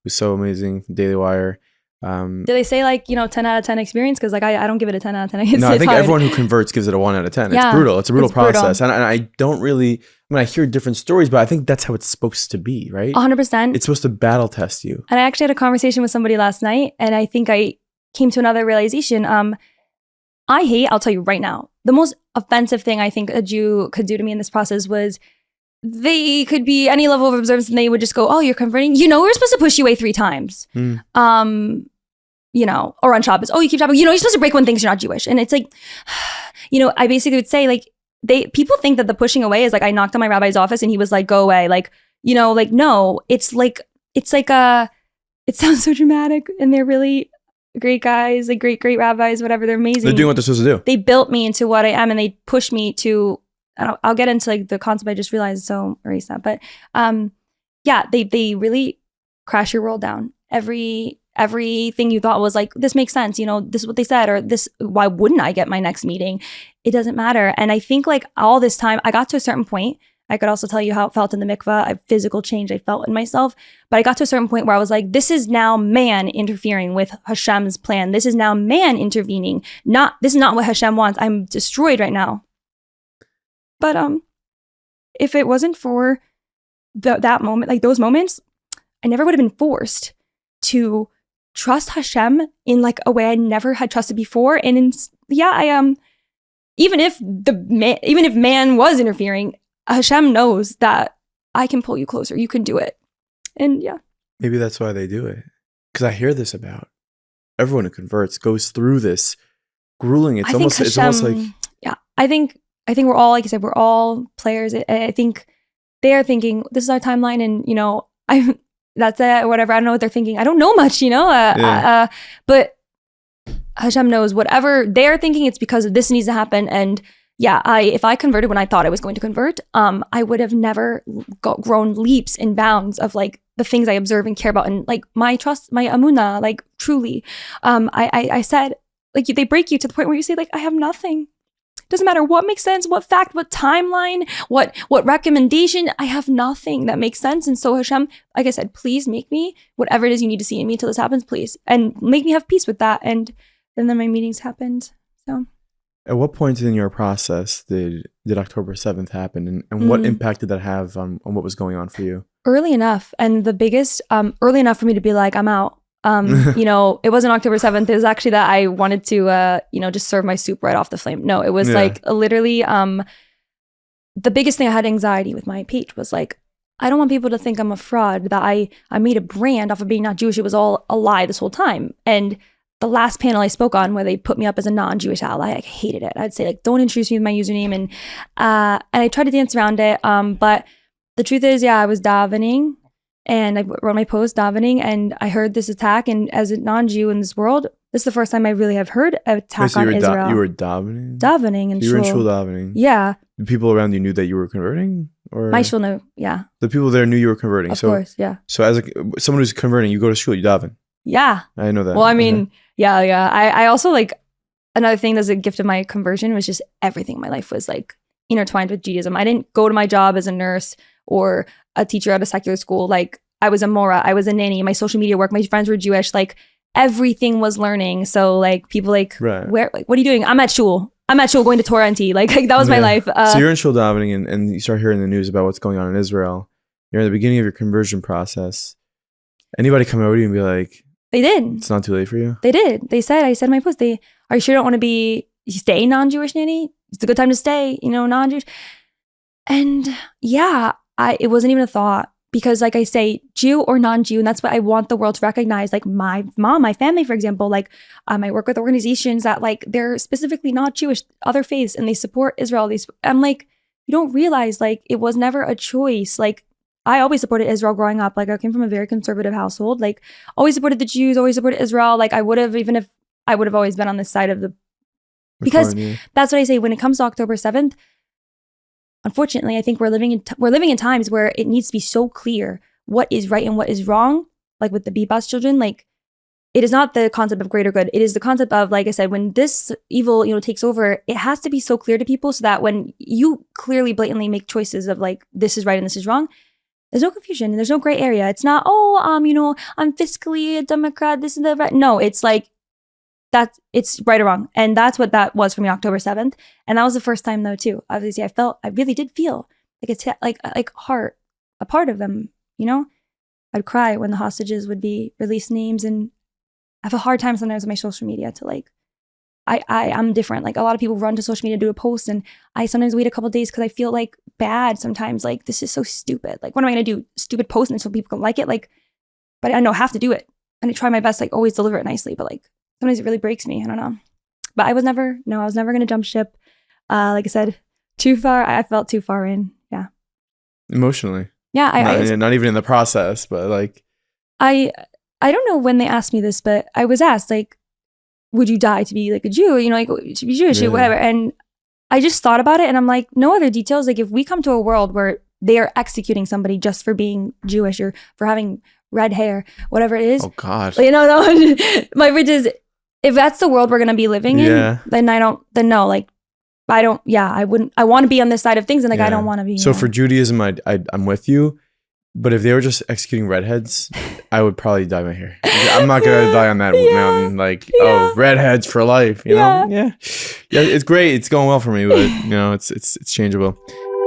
who's so amazing, Daily Wire. Do they say like, 10 out of 10 experience? Because like I don't give it a 10 out of 10. No, I think everyone who converts gives it a 1 out of 10. It's brutal. It's a brutal process. And I don't really, I hear different stories, but I think that's how it's supposed to be, right? 100%. It's supposed to battle test you. And I actually had a conversation with somebody last night, and I think I came to another realization. I'll tell you right now, the most offensive thing I think a Jew could do to me in this process was they could be any level of observance and they would just go, oh, you're converting? We're supposed to push you away 3 times. Or on Shabas, oh, you keep Shabas, you're supposed to break one thing, you're not Jewish. And it's like, I basically would say like, people think that the pushing away is like, I knocked on my rabbi's office and he was like, go away. Like, no, it sounds so dramatic, and they're really great guys, like great rabbis, whatever. They're amazing. They're doing what they're supposed to do. They built me into what I am, and they pushed me to, I'll get into like the concept I just realized, so erase that. But they really crash your world down. Everything you thought was like, this makes sense, this is what they said, or this, why wouldn't I get my next meeting? It doesn't matter. And I think like all this time, I got to a certain point. I could also tell you how it felt in the mikvah, a physical change I felt in myself. But I got to a certain point where I was like, this is now man interfering with Hashem's plan. This is now man intervening. This is not what Hashem wants. I'm destroyed right now. But if it wasn't for that moment, like those moments, I never would have been forced to trust Hashem in like a way I never had trusted before. And even if man was interfering, Hashem knows that I can pull you closer. You can do it. And maybe that's why they do it. Because I hear this about everyone who converts goes through this grueling. It's almost like, I think we're all, like you said, we're all players. I think they are thinking, this is our timeline, and that's it, whatever. I don't know what they're thinking. I don't know much, but Hashem knows whatever they're thinking, it's because this needs to happen. And if I converted when I thought I was going to convert, I would have never grown leaps and bounds of like the things I observe and care about, and like my trust, my amunah, like truly. I said, like, they break you to the point where you say like, I have nothing. Doesn't matter what makes sense, what fact, what timeline, what recommendation. I have nothing that makes sense. And so Hashem, like I said, please make me whatever it is you need to see in me till this happens, please, and make me have peace with that. And then my meetings happened. So. At what point in your process did October 7th happen, and what impact did that have on what was going on for you? Early enough, and the biggest, early enough for me to be like, I'm out. It wasn't October 7th. It was actually that I wanted to, just serve my soup right off the flame. No, it was like literally, the biggest thing I had anxiety with my page was like, I don't want people to think I'm a fraud, that I made a brand off of being not Jewish. It was all a lie this whole time. And the last panel I spoke on, where they put me up as a non-Jewish ally, I hated it. I'd say like, don't introduce me with my username. And I tried to dance around it. But The truth is, yeah, I was davening and I wrote my post davening and I heard this attack. And as a non-Jew in this world, this is the first time I really have heard an attack so on Israel. You were davening? Davening in you were in shul. shul davening? Yeah. The people around you knew that you were converting? Or My shul knew, yeah. The people there knew you were converting? Of course, yeah. So as someone who's converting, you go to shul, you daven? Yeah. I know that. Well, I mean, yeah. I also like, another thing that's a gift of my conversion was just everything in my life was like intertwined with Judaism. I didn't go to my job as a nurse or a teacher at a secular school. Like I was a mora, I was a nanny, my social media work, my friends were Jewish, like everything was learning. So like people like, right. Where, like, what are you doing? I'm at shul going to Torah and tea. Like that was my life. So you're in shul davening and you start hearing the news about what's going on in Israel. You're in the beginning of your conversion process. Anybody come over to you and be like, they did. It's not too late for you? They did. They said, I said in my post, are you sure you don't want to stay non-Jewish, Nanny? It's a good time to stay, non-Jewish. And yeah, it wasn't even a thought because like I say, Jew or non-Jew, and that's what I want the world to recognize. Like my mom, my family, for example, like I work with organizations that like they're specifically not Jewish, other faiths, and they support Israel. I'm like, you don't realize like it was never a choice. Like I always supported Israel growing up. Like I came from a very conservative household, like always supported the Jews, always supported Israel. Like I would have, even if I would have always been on this side of because that's what I say when it comes to October 7th. Unfortunately, I think we're living in times where it needs to be so clear what is right and what is wrong. Like with the Bibas children, like it is not the concept of greater good. It is the concept of, like I said, when this evil, takes over, it has to be so clear to people so that when you clearly, blatantly make choices of like, this is right and this is wrong, there's no confusion and there's no gray area. It's not, I'm fiscally a Democrat, this is the right. No, it's like, it's right or wrong. And that's what that was for me, October 7th. And that was the first time though too. Obviously I really did feel like it's like heart, a part of them, I'd cry when the hostages would be released names, and I have a hard time sometimes on my social media to like, I'm different. Like a lot of people run to social media to do a post, and I sometimes wait a couple of days because I feel like bad sometimes. Like this is so stupid. Like what am I going to do? Stupid post until people can like it? Like, but I know I have to do it. And I try my best, like always deliver it nicely, but like sometimes it really breaks me. I don't know. But I was never going to jump ship. Like I said, too far. I felt too far in. Yeah. Emotionally. Yeah. Not even in the process, but like. I don't know when they asked me this, but I was asked like, would you die to be like a Jew? Like to be Jewish, really? Whatever. And I just thought about it and I'm like, no other details. Like if we come to a world where they are executing somebody just for being Jewish or for having red hair, whatever it is. Oh God. No, my bridge is, if that's the world we're going to be living in, I wouldn't, I want to be on this side of things and like, I don't want to be. So for Judaism, I'm with you. But if they were just executing redheads, I would probably dye my hair. I'm not going to die on that mountain. Like, redheads for life, you know? Yeah, it's great. It's going well for me, but it's changeable.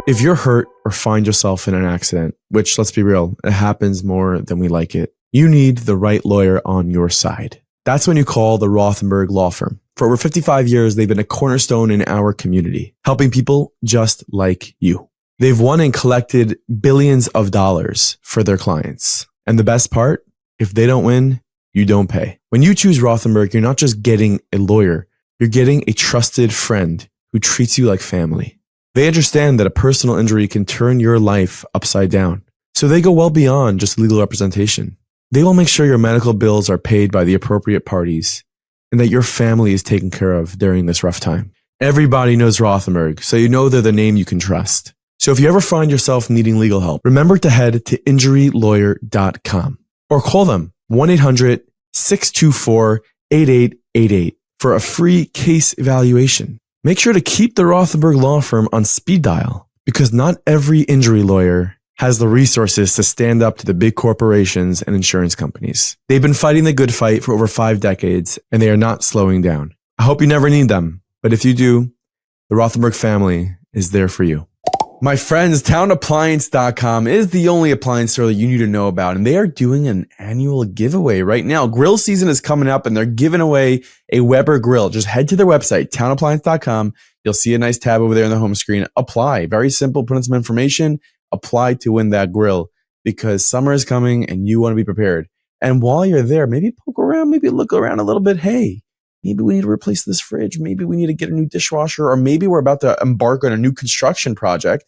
If you're hurt or find yourself in an accident, which let's be real, it happens more than we like it, you need the right lawyer on your side. That's when you call the Rothenberg Law Firm. For over 55 years, they've been a cornerstone in our community, helping people just like you. They've won and collected billions of dollars for their clients. And the best part, if they don't win, you don't pay. When you choose Rothenberg, you're not just getting a lawyer, you're getting a trusted friend who treats you like family. They understand that a personal injury can turn your life upside down. So they go well beyond just legal representation. They will make sure your medical bills are paid by the appropriate parties and that your family is taken care of during this rough time. Everybody knows Rothenberg, so you know they're the name you can trust. So if you ever find yourself needing legal help, remember to head to injurylawyer.com or call them 1-800-624-8888 for a free case evaluation. Make sure to keep the Rothenberg Law Firm on speed dial because not every injury lawyer has the resources to stand up to the big corporations and insurance companies. They've been fighting the good fight for over 5 decades and they are not slowing down. I hope you never need them, but if you do, the Rothenberg family is there for you. My friends, townappliance.com is the only appliance store that you need to know about, and they are doing an annual giveaway right now. Grill season is coming up, and they're giving away a Weber grill. Just head to their website, townappliance.com. You'll see a nice tab over there on the home screen. Apply. Very simple. Put in some information. Apply to win that grill because summer is coming, and you want to be prepared. And while you're there, maybe poke around, maybe look around a little bit. Hey, maybe we need to replace this fridge. Maybe we need to get a new dishwasher, or maybe we're about to embark on a new construction project.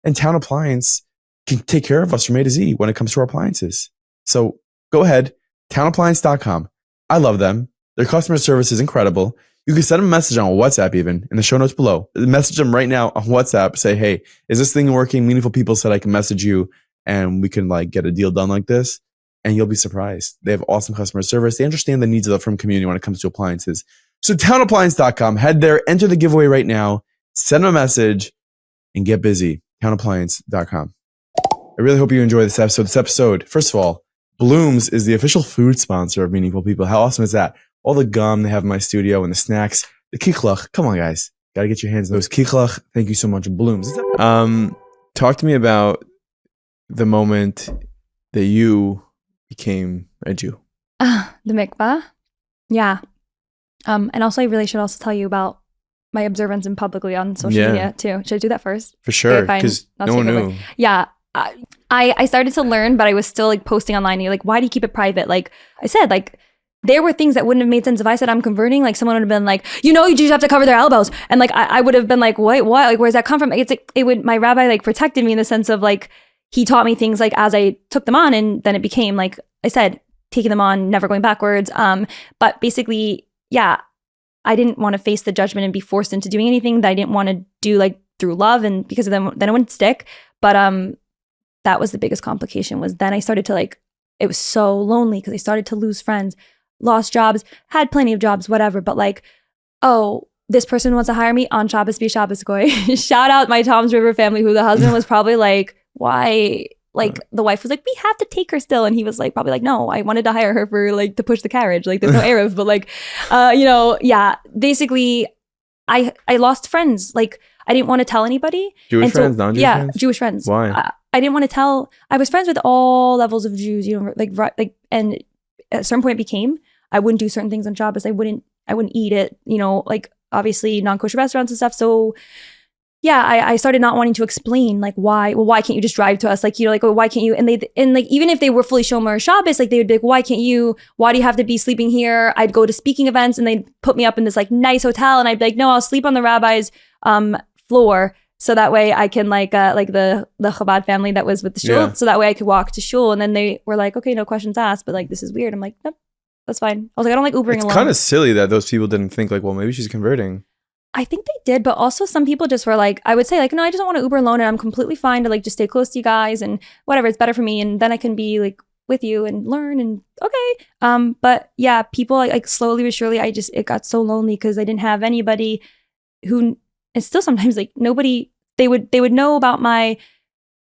And Town Appliance can take care of us from A to Z when it comes to our appliances. So go ahead, townappliance.com. I love them. Their customer service is incredible. You can send them a message on WhatsApp even in the show notes below. Message them right now on WhatsApp. Say, hey, is this thing working? Meaningful People said I can message you and we can like get a deal done like this. And you'll be surprised. They have awesome customer service. They understand the needs of the firm community when it comes to appliances. So townappliance.com, head there, enter the giveaway right now, send them a message and get busy. Townappliance.com. I really hope you enjoy this episode. This episode, first of all, Blooms is the official food sponsor of Meaningful People. How awesome is that? All the gum they have in my studio and the snacks, the kichlach. Come on, guys. Got to get your hands on those kichlach. Thank you so much, Blooms. Talk to me about the moment that you became a Jew. The mikvah? Yeah. And also, I really should also tell you about my observance in publicly on social media too. Should I do that first? For sure, because no one knew. Yeah. I started to learn, but I was still like posting online. And you're like, why do you keep it private? Like I said, like there were things that wouldn't have made sense if I said I'm converting. Like someone would have been like, you just have to cover their elbows. And like I would have been like, wait, what? Like where's that come from? It's like my rabbi like protected me in the sense of like he taught me things like as I took them on, and then it became like I said, taking them on, never going backwards. But basically, yeah, I didn't want to face the judgment and be forced into doing anything that I didn't want to do like through love, and because of them, then it wouldn't stick. But that was the biggest complication. Was then I started to like, it was so lonely because I started to lose friends, lost jobs, had plenty of jobs, whatever. But like, oh, this person wants to hire me on Shabas be Shabas goy. Shout out my Tom's River family, who the husband was probably like, why? Like the wife was like, we have to take her still. And he was like, probably like, no, I wanted to hire her for like to push the carriage. Like there's no Arabs, but like, yeah, basically I lost friends. Like I didn't want to tell anybody. Jewish friends, non-Jewish friends? Yeah, Jewish friends. Why? I didn't want to tell. I was friends with all levels of Jews, and at a certain point it became, I wouldn't do certain things on Shabbos. I wouldn't eat it, like obviously non-kosher restaurants and stuff. So yeah, I started not wanting to explain like why. Well, why can't you just drive to us? Like, why can't you? And like even if they were fully Shomer Shabbos, like they would be like, why can't you? Why do you have to be sleeping here? I'd go to speaking events and they'd put me up in this like nice hotel, and I'd be like, no, I'll sleep on the rabbi's floor, so that way I can like the Kabad family that was with the shul, so that way I could walk to shul. And then they were like, okay, no questions asked, but like this is weird. I'm like, nope, that's fine. I was like, I don't like Ubering alone. It's kind of silly that those people didn't think like, well, maybe she's converting. I think they did, but also some people just were like, I would say like, no, I just don't want to Uber alone, and I'm completely fine to like just stay close to you guys and whatever, it's better for me, and then I can be like with you and learn, and okay. But yeah, people like slowly but surely, it got so lonely because I didn't have anybody who, and still sometimes like nobody, they would know about my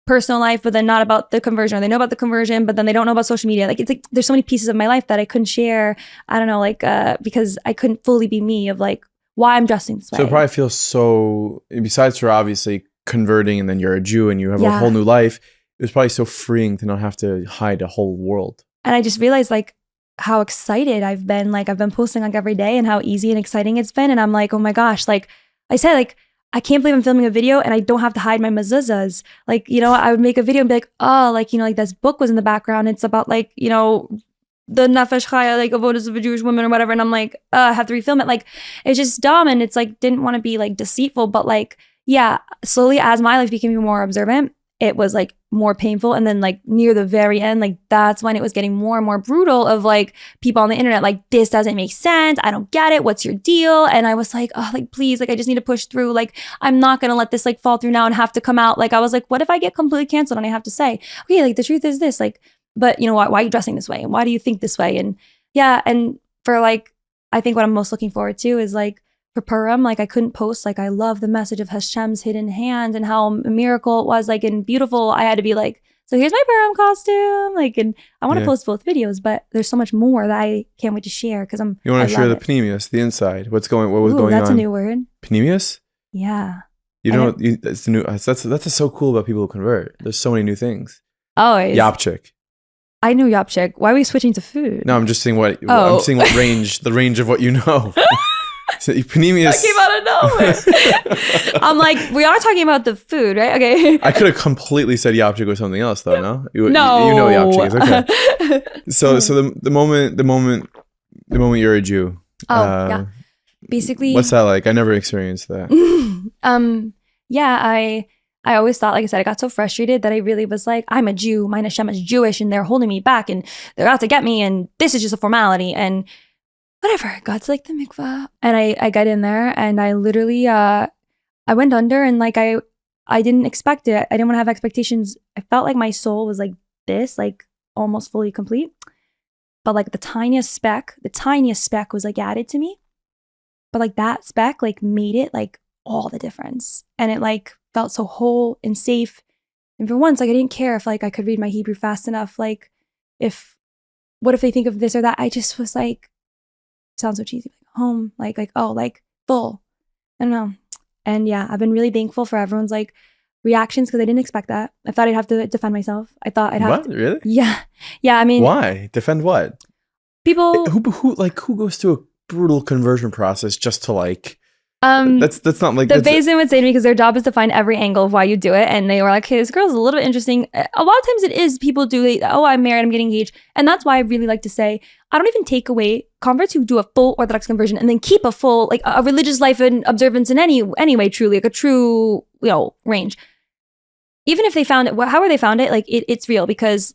personal life, but then not about the conversion, or they know about the conversion, but then they don't know about social media. Like it's like there's so many pieces of my life that I couldn't share. I don't know, like because I couldn't fully be me of like why I'm dressing this way. So it probably feels so, besides for obviously converting and then you're a Jew and you have a whole new life, it was probably so freeing to not have to hide a whole world. And I just realized like how excited I've been. Like I've been posting like every day and how easy and exciting it's been. And I'm like, oh my gosh, like I said, like, I can't believe I'm filming a video and I don't have to hide my mezuzahs. Like, I would make a video and be like, oh, like, like this book was in the background. It's about like, the nefesh chaya, like avodas of a Jewish woman or whatever. And I'm like, I have to refilm it. Like, it's just dumb. And it's like, didn't want to be like deceitful, but like, yeah, slowly as my life became more observant, it was like more painful. And then like near the very end, like that's when it was getting more and more brutal of like people on the internet, like, this doesn't make sense. I don't get it. What's your deal? And I was like, oh, like, please, like, I just need to push through. Like, I'm not going to let this like fall through now and have to come out. Like, I was like, what if I get completely canceled and I have to say, okay, like the truth is this, like, but why are you dressing this way? And why do you think this way? And yeah. And for like, I think what I'm most looking forward to is like, for Purim, like I couldn't post like I love the message of Hashem's hidden hand and how a miracle it was, like, and beautiful. I had to be like, so here's my Purim costume, like, and I want to post both videos, but there's so much more that I can't wait to share because you want to share the panemius, the inside, what was going on. That's a new word. Panemius? Yeah. That's new. That's so cool about people who convert. There's so many new things. Oh, Yapchik. I knew Yapchik. Why are we switching to food? No, I'm just saying the range of what you know. So Panemius. That came out of nowhere. I'm like, we are talking about the food, right? Okay. I could have completely said yapchik or something else, though. No, you know yapchik is okay. So the moment you're a Jew. Yeah. Basically, what's that like? I never experienced that. Yeah, I always thought, like I said, I got so frustrated that I really was like, I'm a Jew, my Hashem is Jewish, and they're holding me back, and they're out to get me, and this is just a formality, and whatever. Got to like the mikvah, and I got in there, and I literally, I went under, and like I didn't expect it. I didn't want to have expectations. I felt like my soul was like this, like almost fully complete, but like the tiniest speck was like added to me, but like that speck like made it like all the difference, and it like felt so whole and safe. And for once, like I didn't care if like I could read my Hebrew fast enough, like what if they think of this or that. I just was like, sounds so cheesy, like home, like oh, like full. I don't know. And yeah, I've been really thankful for everyone's like reactions, because I didn't expect that. I thought I'd have to defend myself. I thought I'd have What? Really? Yeah. I mean, Why defend what? People Who goes through a brutal conversion process just to like? That's not like the Basin would say to me, because their job is to find every angle of why you do it, and they were like, "Hey, this girl's a little bit interesting." A lot of times, it is people do. I'm married, I'm getting engaged, and that's why I really like to say I don't even take away converts who do a full Orthodox conversion and then keep a full like a religious life and observance in any way, truly like a true range. Even if they found it, however they found it, like it's real, because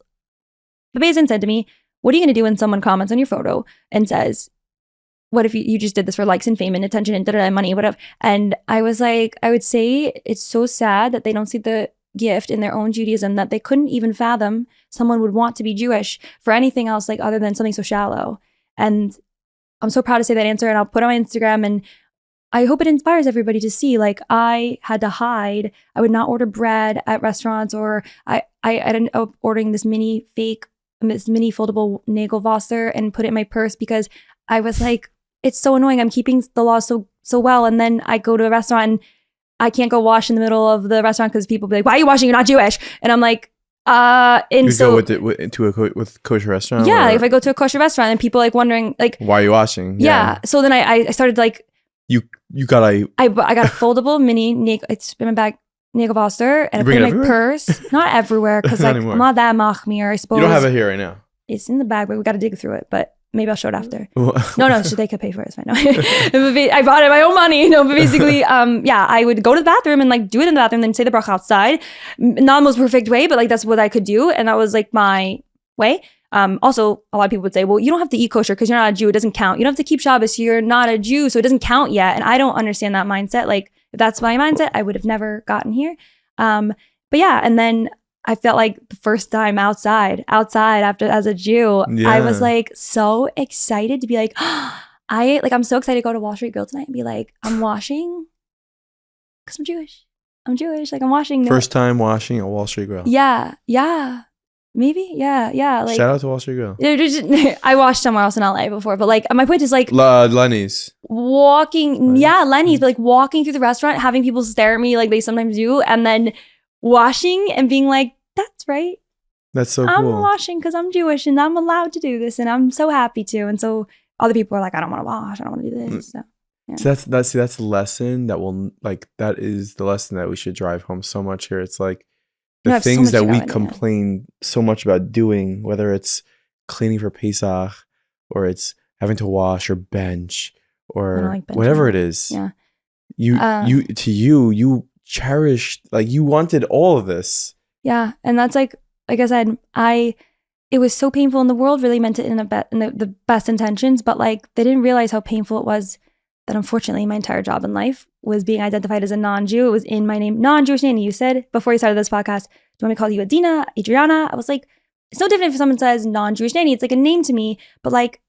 the Basin said to me, "What are you going to do when someone comments on your photo and says, what if you just did this for likes and fame and attention and money, whatever?" And I was like, I would say it's so sad that they don't see the gift in their own Judaism, that they couldn't even fathom someone would want to be Jewish for anything else, like other than something so shallow. And I'm so proud to say that answer, and I'll put it on my Instagram, and I hope it inspires everybody to see, like, I had to hide. I would not order bread at restaurants, or I ended up ordering this mini foldable Nagelwasser and put it in my purse, because I was like, it's so annoying. I'm keeping the law so well, and then I go to a restaurant and I can't go wash in the middle of the restaurant because people be like, "Why are you washing? You're not Jewish." And I'm like, and you so go with kosher restaurant. Yeah, or? if I go to a kosher restaurant and people like wondering like, "Why are you washing?" Yeah. So then I started like, you got a I got a foldable mini it's in my bag Nagelwasser, and I put it in my purse. Not everywhere, because like I'm not that machmir, I suppose. You don't have it here right now. It's in the bag, but we got to dig through it. But maybe I'll show it after. No, so they could pay for it. It's fine. No. I bought it my own money. No, but basically, I would go to the bathroom and like do it in the bathroom, then say the bracha outside. Not the most perfect way, but like that's what I could do, and that was like my way. Also, a lot of people would say, well, you don't have to eat kosher because you're not a Jew. It doesn't count. You don't have to keep Shabas. You're not a Jew, so it doesn't count yet. And I don't understand that mindset. Like, if that's my mindset, I would have never gotten here. But yeah, and then I felt like the first time outside after as a Jew, I was like so excited to be like, I'm so excited to go to Wall Street Grill tonight and be like, I'm washing because I'm Jewish. Like I'm washing. First time washing at Wall Street Grill. Yeah. Maybe. Yeah. Like, shout out to Wall Street Grill. I washed somewhere else in LA before, but like my point is like Lenny's. Lenny's, but like walking through the restaurant, having people stare at me like they sometimes do, and then washing and being like, that's right. That's so I'm cool. I'm washing because I'm Jewish and I'm allowed to do this, and I'm so happy to. And so other people are like, I don't want to wash. I don't want to do this. So, yeah. So that's the lesson that is the lesson that we should drive home so much here. It's like the things that we complain so much about doing, whether it's cleaning for Pesach or it's having to wash or bench or whatever it is. Yeah. You cherished, like you wanted all of this. Yeah. And that's like I said, it was so painful, and the world really meant it in the best intentions, but like they didn't realize how painful it was that unfortunately my entire job in life was being identified as a non-Jew. It was in my name, non-Jewish Nanny. You said before you started this podcast, do you want me to call you Adriana? I was like, it's no different if someone says non-Jewish Nanny. It's like a name to me, but like,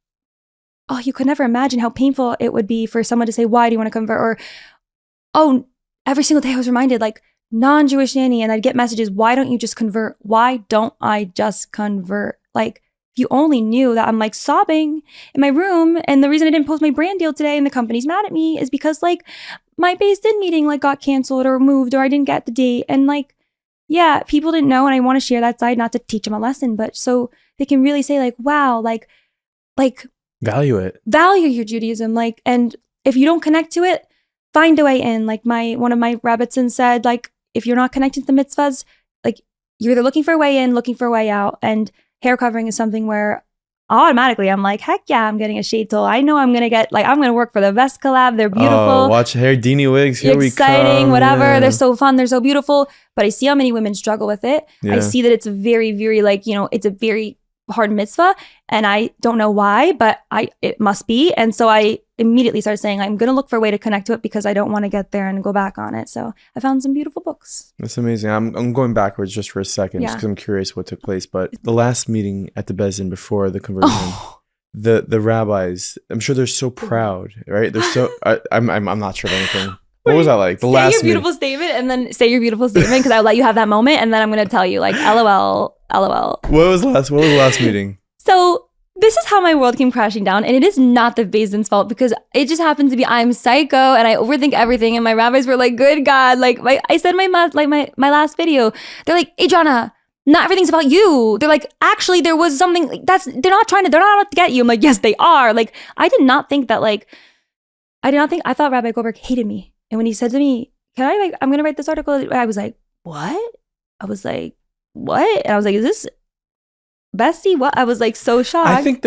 oh, you could never imagine how painful it would be for someone to say, why do you want to convert? Or, oh, every single day I was reminded like non-Jewish Nanny, and I'd get messages, why don't you just convert? Why don't I just convert? Like, if you only knew that I'm like sobbing in my room, and the reason I didn't post my brand deal today and the company's mad at me is because like my Beis Din meeting like got canceled or moved, or I didn't get the date. And like, yeah, people didn't know, and I want to share that side, not to teach them a lesson, but so they can really say like, wow, like value your Judaism. Like, and if you don't connect to it, find a way in. Like one of my Rebbitzins said, like, if you're not connected to the mitzvahs, like you're either looking for a way in, looking for a way out. And hair covering is something where automatically I'm like, heck yeah, I'm getting a sheitel. I know I'm gonna get like, I'm gonna work for the Vest collab. They're beautiful. Oh, watch hair Dini wigs. Here exciting, we come. whatever. Yeah. They're so fun. They're so beautiful. But I see how many women struggle with it. Yeah. I see that it's a very, very like, you know, it's a very hard mitzvah, and I don't know why, but it must be. And so I immediately started saying, I'm gonna look for a way to connect to it because I don't want to get there and go back on it. So I found some beautiful books. That's amazing. I'm going backwards just for a second, just because I'm curious what took place. But the last meeting at the Bezdin before the conversion, the rabbis, I'm sure they're so proud, right? They're so. I'm not sure of anything. What was that like? The last say your beautiful statement, and then say your beautiful statement because I'll let you have that moment, and then I'm gonna tell you like, LOL. What was the last meeting? So this is how my world came crashing down, and it is not the Bezdin's fault because it just happens to be I'm psycho and I overthink everything. And my rabbis were like, "Good God!" Like I said, my last video, they're like, "Adriana, not everything's about you." They're like, "Actually, there was something they're not out to get you." I'm like, "Yes, they are." Like I thought Rabbi Goldberg hated me, and when he said to me, I'm gonna write this article," I was like, "What?" I was like, "What?" And I was like, "Is this Bessie?" What? I was like so shocked. I think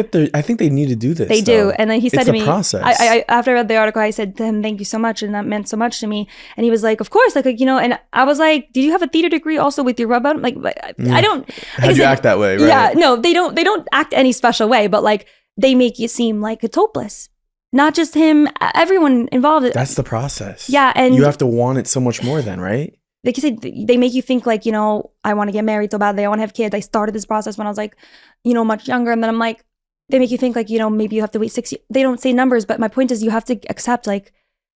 they need to do this. They do. And then he said to me, process. I after I read the article, I said to him, "Thank you so much." And that meant so much to me. And he was like, "Of course." Like, you know, and I was like, "Did you have a theater degree also with your rub-on?" Like, I don't. How'd you act that way, right? Yeah, no, they don't act any special way, but like they make you seem like it's hopeless. Not just him, everyone involved. That's the process. Yeah. And you have to want it so much more then, right? Like you said, they make you think like, you know, I want to get married so badly. I want to have kids. I started this process when I was like, you know, much younger. And then I'm like, they make you think like, you know, maybe you have to wait 6 years. They don't say numbers, but my point is you have to accept like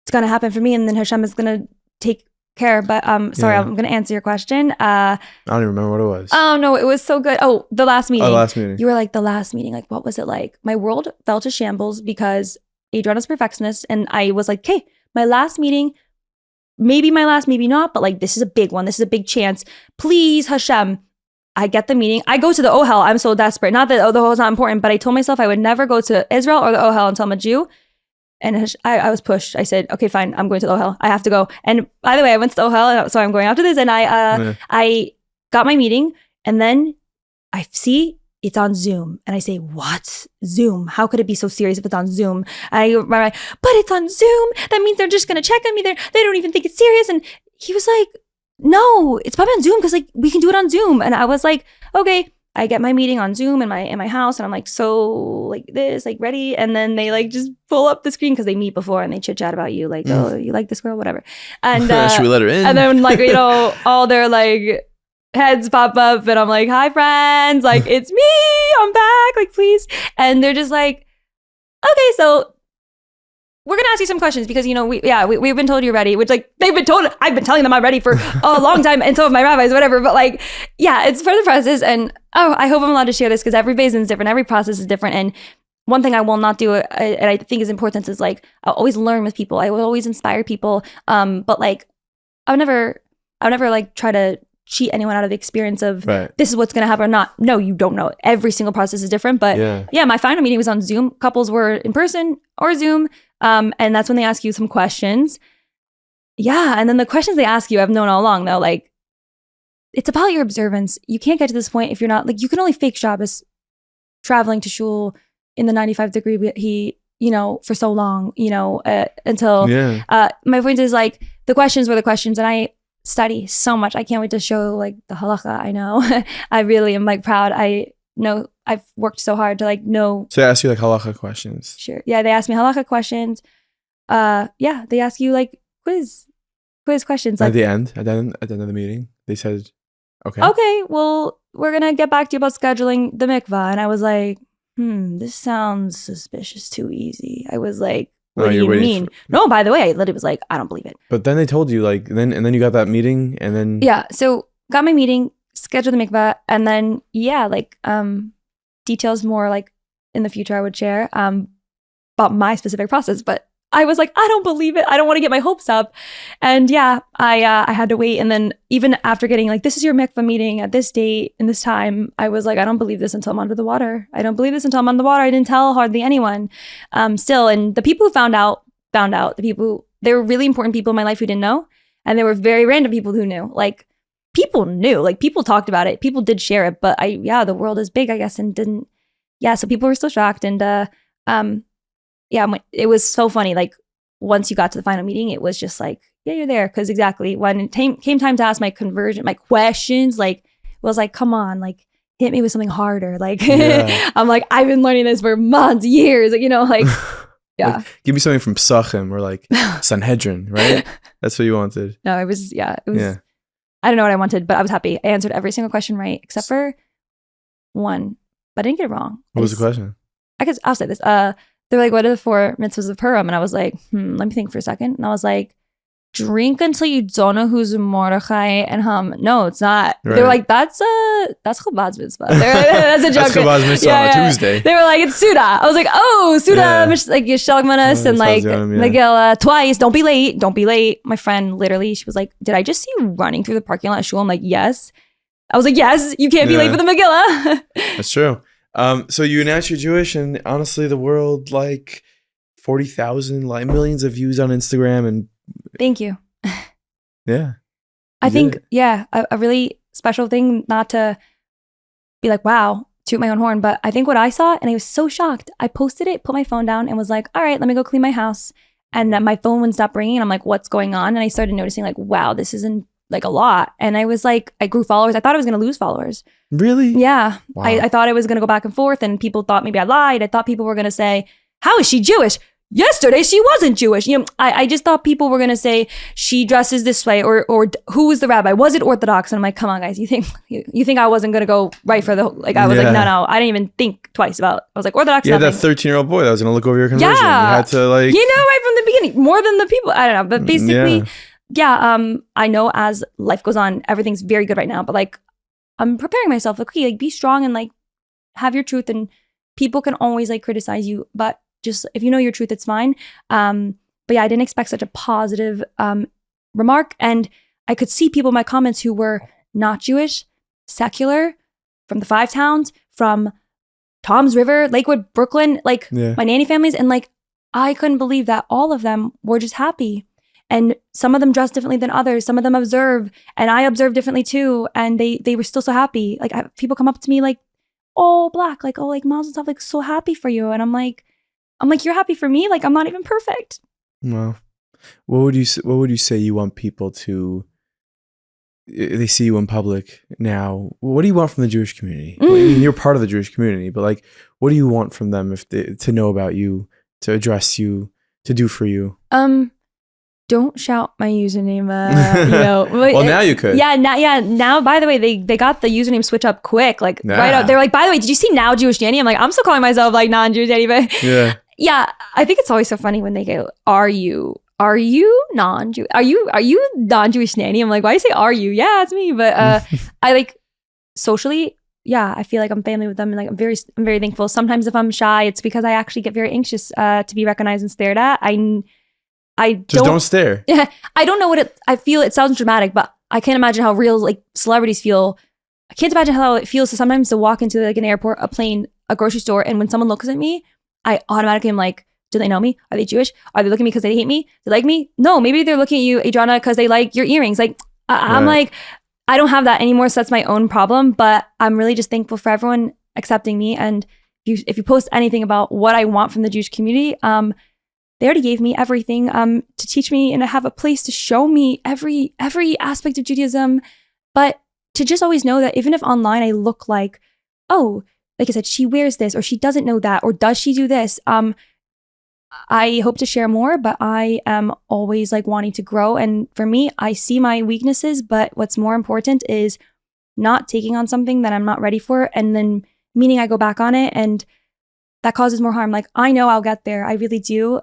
it's going to happen for me. And then Hashem is going to take care. But sorry, I'm going to answer your question. I don't even remember what it was. Oh, no, it was so good. Oh, the last meeting. Oh, the last meeting. You were like, the last meeting. Like, what was it like? My world fell to shambles because Adriana's perfectionist. And I was like, okay, my last meeting, maybe my last, maybe not, but like this is a big one. This is a big chance. Please, Hashem. I get the meeting. I go to the Ohel. I'm so desperate. Not that the Ohel's not important, but I told myself I would never go to Israel or the Ohel until I'm a Jew. And I was pushed. I said, okay, fine. I'm going to the Ohel. I have to go. And by the way, I went to the Ohel, so I'm going after this. And I got my meeting, and then I see it's on Zoom. And I say, what? Zoom? How could it be so serious if it's on Zoom? And but it's on Zoom. That means they're just going to check on me. They don't even think it's serious. And he was like, no, it's probably on Zoom because like we can do it on Zoom. And I was like, okay. I get my meeting on Zoom in my house, and I'm like, so like this, like ready. And then they like just pull up the screen because they meet before and they chit chat about you, like, oh, you like this girl, whatever. And should we let her in? And then like, you know, all their like heads pop up, and I'm like, hi friends, like it's me, I'm back, like please. And they're just like, okay, so we're gonna ask you some questions because, you know, we've been told you're ready, which like they've been told, I've been telling them I'm ready for a long time, and so have my rabbis, whatever. But like, yeah, it's for the process. And I hope I'm allowed to share this because every Bezdin is different, every process is different. And one thing I will not do, and I think is important, is like I'll always learn with people. I will always inspire people. But like I'll never like try to cheat anyone out of the experience of this is what's gonna happen or not. No, you don't know. Every single process is different. But yeah, my final meeting was on Zoom. Couples were in person or Zoom. And that's when they ask you some questions. Yeah. And then the questions they ask you, I've known all along though, like it's about your observance. You can't get to this point if you're not like, you can only fake Shabas traveling to shul in the 95-degree heat, you know, for so long, you know, until my point is like the questions were the questions, and I study so much. I can't wait to show like the halacha. I know. I really am like proud. I know I've worked so hard to like know. So they ask you like halacha questions. Sure. Yeah, they ask me halacha questions. Yeah, they ask you like quiz questions. Like, at the end of the meeting, they said, okay, well, we're gonna get back to you about scheduling the mikvah. And I was like, this sounds suspicious, too easy. I was like, what do you mean? No, by the way, I literally was like, I don't believe it. But then they told you like, and then you got that meeting, and then so got my meeting, scheduled the mikvah, and then like details more like in the future I would share about my specific process. But I was like, I don't believe it. I don't want to get my hopes up. And yeah, I had to wait. And then even after getting like, this is your mikvah meeting at this date and this time, I was like, I don't believe this until I'm under the water. I don't believe this until I'm on the water. I didn't tell hardly anyone still. And the people who found out, the people, there were really important people in my life who didn't know. And there were very random people who knew. Like people knew, like people talked about it. People did share it. But the world is big, I guess, and didn't, yeah, so people were still shocked. And it was so funny. Like once you got to the final meeting, it was just like, yeah, you're there. Because exactly when it came time to ask my conversion, my questions, like it was like, come on, like hit me with something harder. Like I'm like, I've been learning this for months, years, like, like yeah. Like, give me something from Psachim or like Sanhedrin, right? That's what you wanted. No, it was I don't know what I wanted, but I was happy. I answered every single question right except for one, but I didn't get it wrong. What was the question? I'll say this. They're like, what are the 4 mitzvahs of Purim? And I was like, let me think for a second. And I was like, drink until you don't know who's Mordechai and no, it's not. Right. They were like, that's Chabad's mitzvah. That's a joke. That's Chabad's mitzvah on a Tuesday. They were like, it's Suda. I was like, oh, Suda, like Yishalach Manas and like Megillah twice. Don't be late. My friend literally, she was like, did I just see you running through the parking lot at shul? I'm like, yes. I was like, yes, you can't be late for the Megillah. That's true. So you announced you're Jewish, and honestly, the world, like 40,000, like millions of views on Instagram, and thank you. Yeah, I think a really special thing. Not to be like, wow, toot my own horn, but I think what I saw, and I was so shocked. I posted it, put my phone down, and was like, all right, let me go clean my house. And my phone wouldn't stop ringing. And I'm like, what's going on? And I started noticing, like, wow, this isn't like a lot. And I was like, I grew followers. I thought I was going to lose followers. Really? Yeah. Wow. I thought I was going to go back and forth, and people thought maybe I lied. I thought people were going to say, how is she Jewish? Yesterday she wasn't Jewish. I just thought people were going to say she dresses this way, or who was the rabbi? Was it Orthodox? And I'm like, come on, guys. You think I wasn't going to go right for the, like, I was like, no. I didn't even think twice about it. I was like, Orthodox. Yeah, that 13-year-old boy that was going to look over your conversion. Yeah. You had to right from the beginning, more than the people. I don't know. But basically, I know as life goes on, everything's very good right now, but like, I'm preparing myself, like, okay, like be strong and like have your truth, and people can always like criticize you, but just if you know your truth, it's fine. But yeah, I didn't expect such a positive remark. And I could see people in my comments who were not Jewish, secular, from the 5 towns, from Tom's River, Lakewood, Brooklyn, like my nanny families. And like, I couldn't believe that all of them were just happy. And some of them dress differently than others. Some of them observe, and I observe differently too. And they were still so happy. Like people come up to me like, oh, black, like, oh, like Mazel Tov, like so happy for you. And I'm like, you're happy for me? Like, I'm not even perfect. Well, what would you say you want people to, they see you in public now, what do you want from the Jewish community? Well, I mean, you're part of the Jewish community, but like, what do you want from them to know about you, to address you, to do for you? Don't shout my username. Well, now you could. Yeah, now. By the way, they got the username switch up quick. Like right out. They're like, by the way, did you see now Jewish Nanny? I'm like, I'm still calling myself like non-Jewish Nanny, but yeah. I think it's always so funny when they go, "Are you non-Jewish? Are you non-Jewish Nanny?" I'm like, why do you say "are you"? Yeah, it's me. But I like socially. Yeah, I feel like I'm family with them, and like I'm very thankful. Sometimes if I'm shy, it's because I actually get very anxious to be recognized and stared at. I don't stare. Yeah, I don't know what I feel. It sounds dramatic, but I can't imagine how real like celebrities feel. I can't imagine how it feels to sometimes to walk into like an airport, a plane, a grocery store, and when someone looks at me, I automatically am like, do they know me? Are they Jewish? Are they looking at me because they hate me? They like me? No, maybe they're looking at you, Adriana, because they like your earrings. Like I'm like, I don't have that anymore, so that's my own problem. But I'm really just thankful for everyone accepting me. And if you post anything about what I want from the Jewish community, they already gave me everything to teach me and to have a place to show me every aspect of Judaism. But to just always know that even if online I look like, oh, like I said, she wears this, or she doesn't know that, or does she do this? I hope to share more, but I am always like wanting to grow. And for me, I see my weaknesses, but what's more important is not taking on something that I'm not ready for, and then meaning I go back on it, and that causes more harm. Like, I know I'll get there. I really do.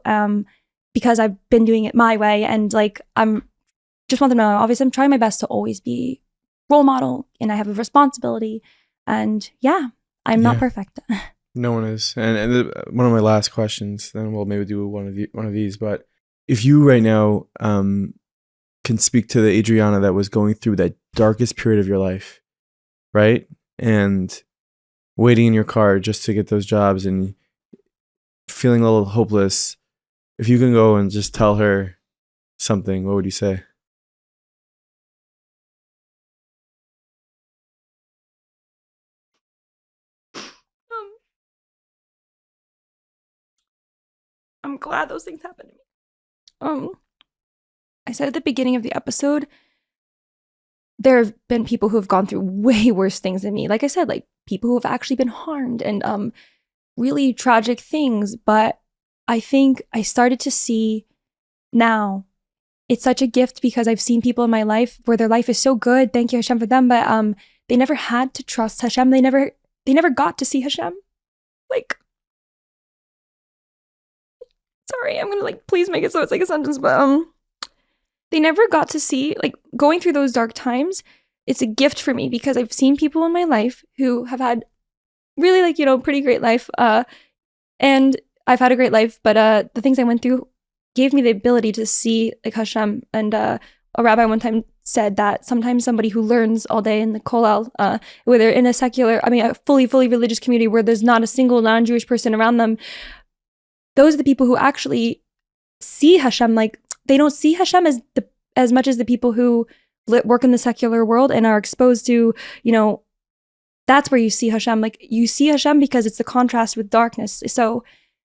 Because I've been doing it my way. And like, I'm just want them to know, obviously I'm trying my best to always be role model, and I have a responsibility, and I'm not perfect. No one is. And one of my last questions, then we'll maybe do one of these, but if you right now can speak to the Adriana that was going through that darkest period of your life, right? And waiting in your car just to get those jobs and feeling a little hopeless, if you can go and just tell her something, what would you say? I'm glad those things happened to me. I said at the beginning of the episode, there have been people who have gone through way worse things than me. Like I said, like people who have actually been harmed and really tragic things. But I think I started to see now it's such a gift because I've seen people in my life where their life is so good. Thank you, Hashem, for them. But they never had to trust Hashem. They never got to see Hashem. Like, sorry, I'm gonna like please make it so it's like a sentence, but they never got to see, like, going through those dark times. It's a gift for me because I've seen people in my life who have had really, like, you know, pretty great life. And I've had a great life, but the things I went through gave me the ability to see, like, Hashem. And a rabbi one time said that sometimes somebody who learns all day in the kollel, whether in a fully religious community where there's not a single non-Jewish person around them, those are the people who actually see Hashem. Like, they don't see Hashem as much as the people who work in the secular world and are exposed to, you know, that's where you see Hashem. Like, you see Hashem because it's the contrast with darkness. So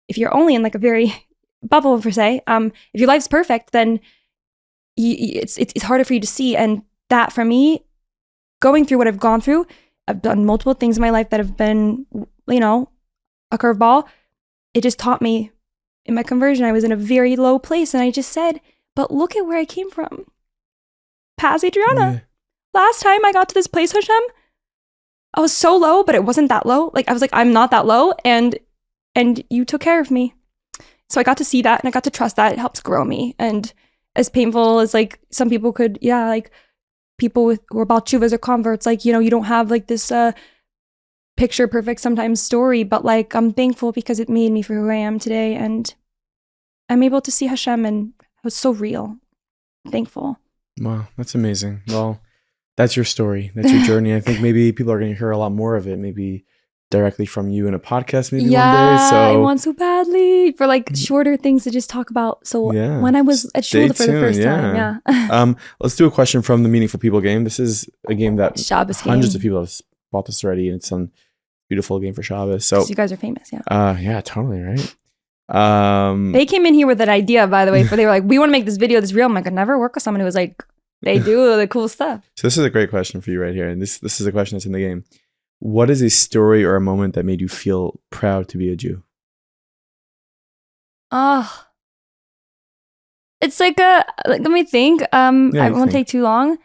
if you're only in like a very bubble per se, if your life's perfect, then it's harder for you to see. And that, for me, going through what I've gone through, I've done multiple things in my life that have been, you know, a curveball. It just taught me. In my conversion, I was in a very low place, and I just said, but look at where I came from. Past Adriana. Yeah. Last time I got to this place, Hashem, I was so low, but it wasn't that low. Like, I was like, I'm not that low, and you took care of me. So I got to see that, and I got to trust that. It helps grow me. And as painful as, like, some people could, like, people who are about tshuvas or converts, like, you know, you don't have, like, this picture perfect sometimes story, but, like, I'm thankful because it made me for who I am today, and I'm able to see Hashem, and it was so real. Thankful. Wow, that's amazing. Well, that's your story. That's your journey. I think maybe people are going to hear a lot more of it, maybe directly from you in a podcast maybe one day. So I want so badly for like shorter things to just talk about. So when I was at shul for the first time, let's do a question from the Meaningful People game. This is a game that Shabas hundreds game. of people have bought this already, and it's a beautiful game for Shabas. So you guys are famous, yeah, totally, right? They came in here with an idea, by the way, they were like, we want to make this video this real. I'm like, I never work with someone who was like, they do the cool stuff. So this is a great question for you right here. And this is a question that's in the game. What is a story or a moment that made you feel proud to be a Jew? It's like let me think. I won't take too long.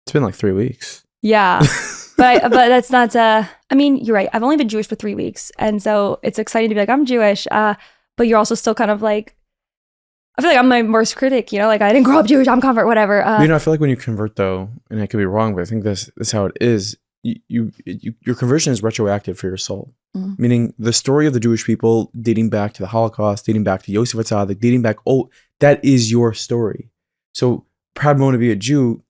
It's been like 3 weeks. Yeah. but that's not, I mean, you're right. I've only been Jewish for 3 weeks. And so it's exciting to be like, I'm Jewish. But you're also still kind of like, I feel like I'm my worst critic, you know, like I didn't grow up Jewish, I'm convert, whatever. You know, I feel like when you convert though, and I could be wrong, but I think this is how it is. Your conversion is retroactive for your soul. Mm. Meaning the story of the Jewish people dating back to the Holocaust, dating back to Yosef Atzadik, dating back, that is your story. So proud moment to be a Jew,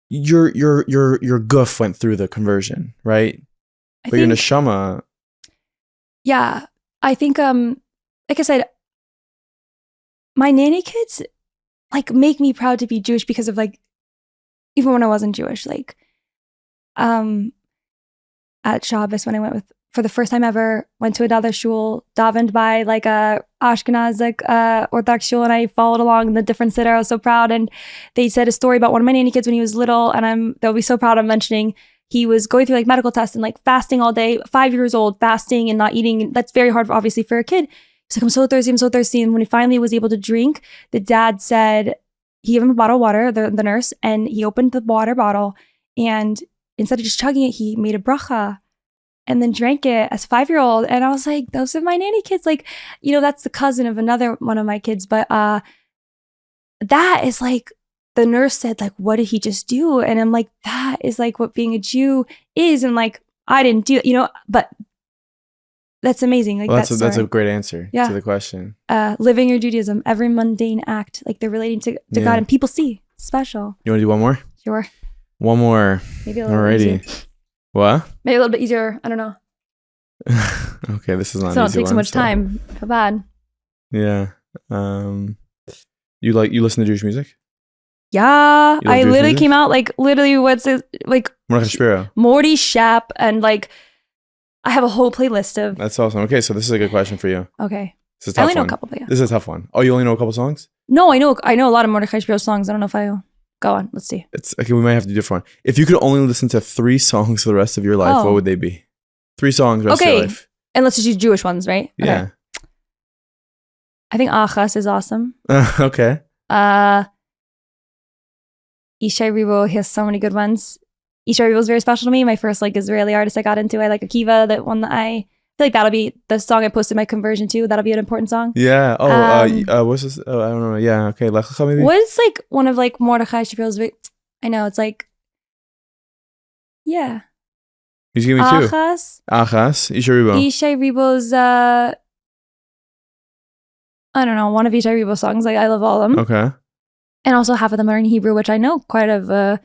your guf went through the conversion, right? But your neshama. Yeah. I think, like I said, my nanny kids like make me proud to be Jewish because of like, even when I wasn't Jewish, like, at Shabas when I went for the first time ever, went to another shul, davened by like a Ashkenaz, like Orthodox shul, and I followed along in the different siddur. I was so proud. And they said a story about one of my nanny kids when he was little, and they'll be so proud of mentioning he was going through like medical tests and like fasting all day, 5 years old, fasting and not eating. That's very hard, obviously, for a kid. He's like, I'm so thirsty. And when he finally was able to drink, the dad said, he gave him a bottle of water, the nurse, and he opened the water bottle, and instead of just chugging it, he made a bracha and then drank it as a 5-year-old. And I was like, those are my nanny kids. Like, you know, that's the cousin of another one of my kids. But that is like, the nurse said, like, what did he just do? And I'm like, that is like what being a Jew is. And like, I didn't do it, you know, but that's amazing. Like, well, that's a great answer to the question. Living your Judaism, every mundane act, like they're relating to God, and people see. Special. You want to do one more? Sure. One more. Maybe a little easier. What? Maybe a little bit easier. I don't know. Okay, this is not. So don't take so much time. Kabad. Yeah. You listen to Jewish music? Yeah, I literally came out like what's it like? Morty Shap and like I have a whole playlist of. That's awesome. Okay, so this is a good question for you. Okay. This is a tough I only know one. a couple, but yeah. This is a tough one. Oh, you only know a couple songs? No, I know a lot of Mordechai Shapiro songs. I don't know if I go on. Let's see. It's okay. We might have to do a different one. If you could only listen to 3 songs for the rest of your life, what would they be? 3 songs rest of your life. And let's just use Jewish ones, right? Yeah. Okay. I think Achas is awesome. Okay. Ishai Ribo, he has so many good ones. Ishai Ribo is very special to me. My first Israeli artist I got into. I like Akiva, that one that I feel like that'll be the song I posted my conversion to. That'll be an important song. Yeah. Oh, what's this? Oh, I don't know. Yeah. Okay. Lechacha maybe? What's one of Mordechai Shapiro's I know, it's yeah. He's giving me 2. Achas, Ishai Ribo. Ishai Ribo's I don't know, one of Ishai Ribo's songs. I love all of them. Okay. And also half of them are in Hebrew, which I know quite of.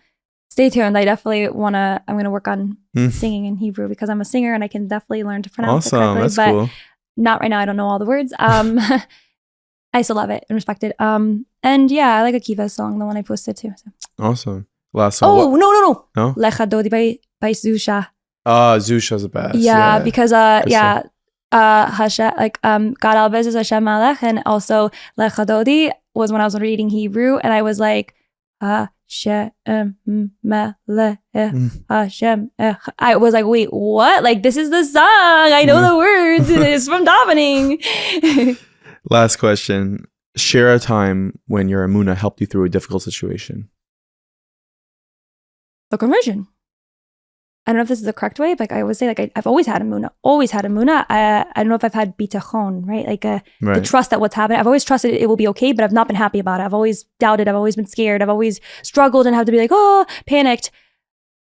Stay tuned. I definitely I'm going to work on singing in Hebrew because I'm a singer and I can definitely learn to pronounce it correctly. That's but cool. Not right now. I don't know all the words. I still love it and respect it. And yeah, I like Akiva's song, the one I posted too. So. Awesome. Last song. Oh, no. No? Lecha Dodi by Zusha. Zusha's the best. Yeah, because Hashem, God Alvez is Hashem Malech, and also Lecha Dodi was when I was reading Hebrew, and I was like, Hashem Melech Hashem. I was like, wait, what? This is the song. I know the words. It's from davening. Last question. Share a time when your emunah helped you through a difficult situation. The conversion. I don't know if this is the correct way, but I always say I've always had emunah. I don't know if I've had bitachon, right? The trust that what's happening. I've always trusted it will be okay, but I've not been happy about it. I've always doubted. I've always been scared. I've always struggled and had to be panicked.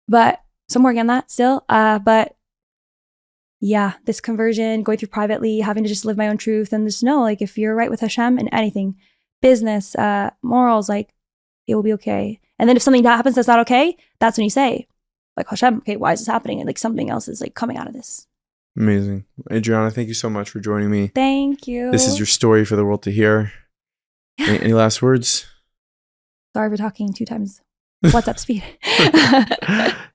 But so I'm working on that still. But yeah, this conversion, going through privately, having to just live my own truth and just know, if you're right with Hashem in anything, business, morals, it will be okay. And then if something that happens that's not okay, that's when you say, Hashem, okay, why is this happening? And something else is coming out of this. Amazing. Adriana, thank you so much for joining me. Thank you. This is your story for the world to hear. Any last words? Sorry for talking 2 times WhatsApp speed.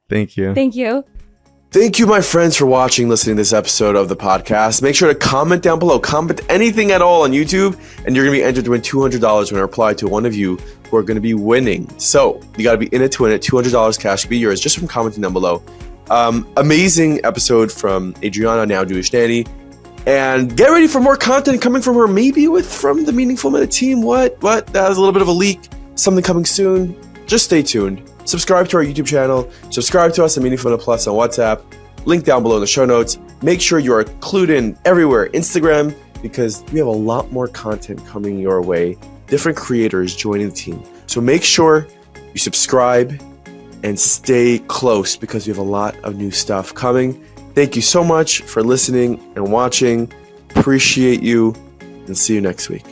Thank you. Thank you. Thank you, my friends, for watching, listening to this episode of the podcast. Make sure to comment down below. Comment anything at all on YouTube, and you're going to be entered to win $200 when I reply to one of you who are going to be winning. So you got to be in it to win it. $200 cash be yours just from commenting down below. Amazing episode from Adriana, now Jewish Nanny. And get ready for more content coming from her, maybe from the Meaningful Minute team. What? That was a little bit of a leak. Something coming soon. Just stay tuned. Subscribe to our YouTube channel. Subscribe to us at Meaningful Minute Plus on WhatsApp. Link down below in the show notes. Make sure you are clued in everywhere. Instagram, because we have a lot more content coming your way. Different creators joining the team. So make sure you subscribe and stay close because we have a lot of new stuff coming. Thank you so much for listening and watching. Appreciate you, and see you next week.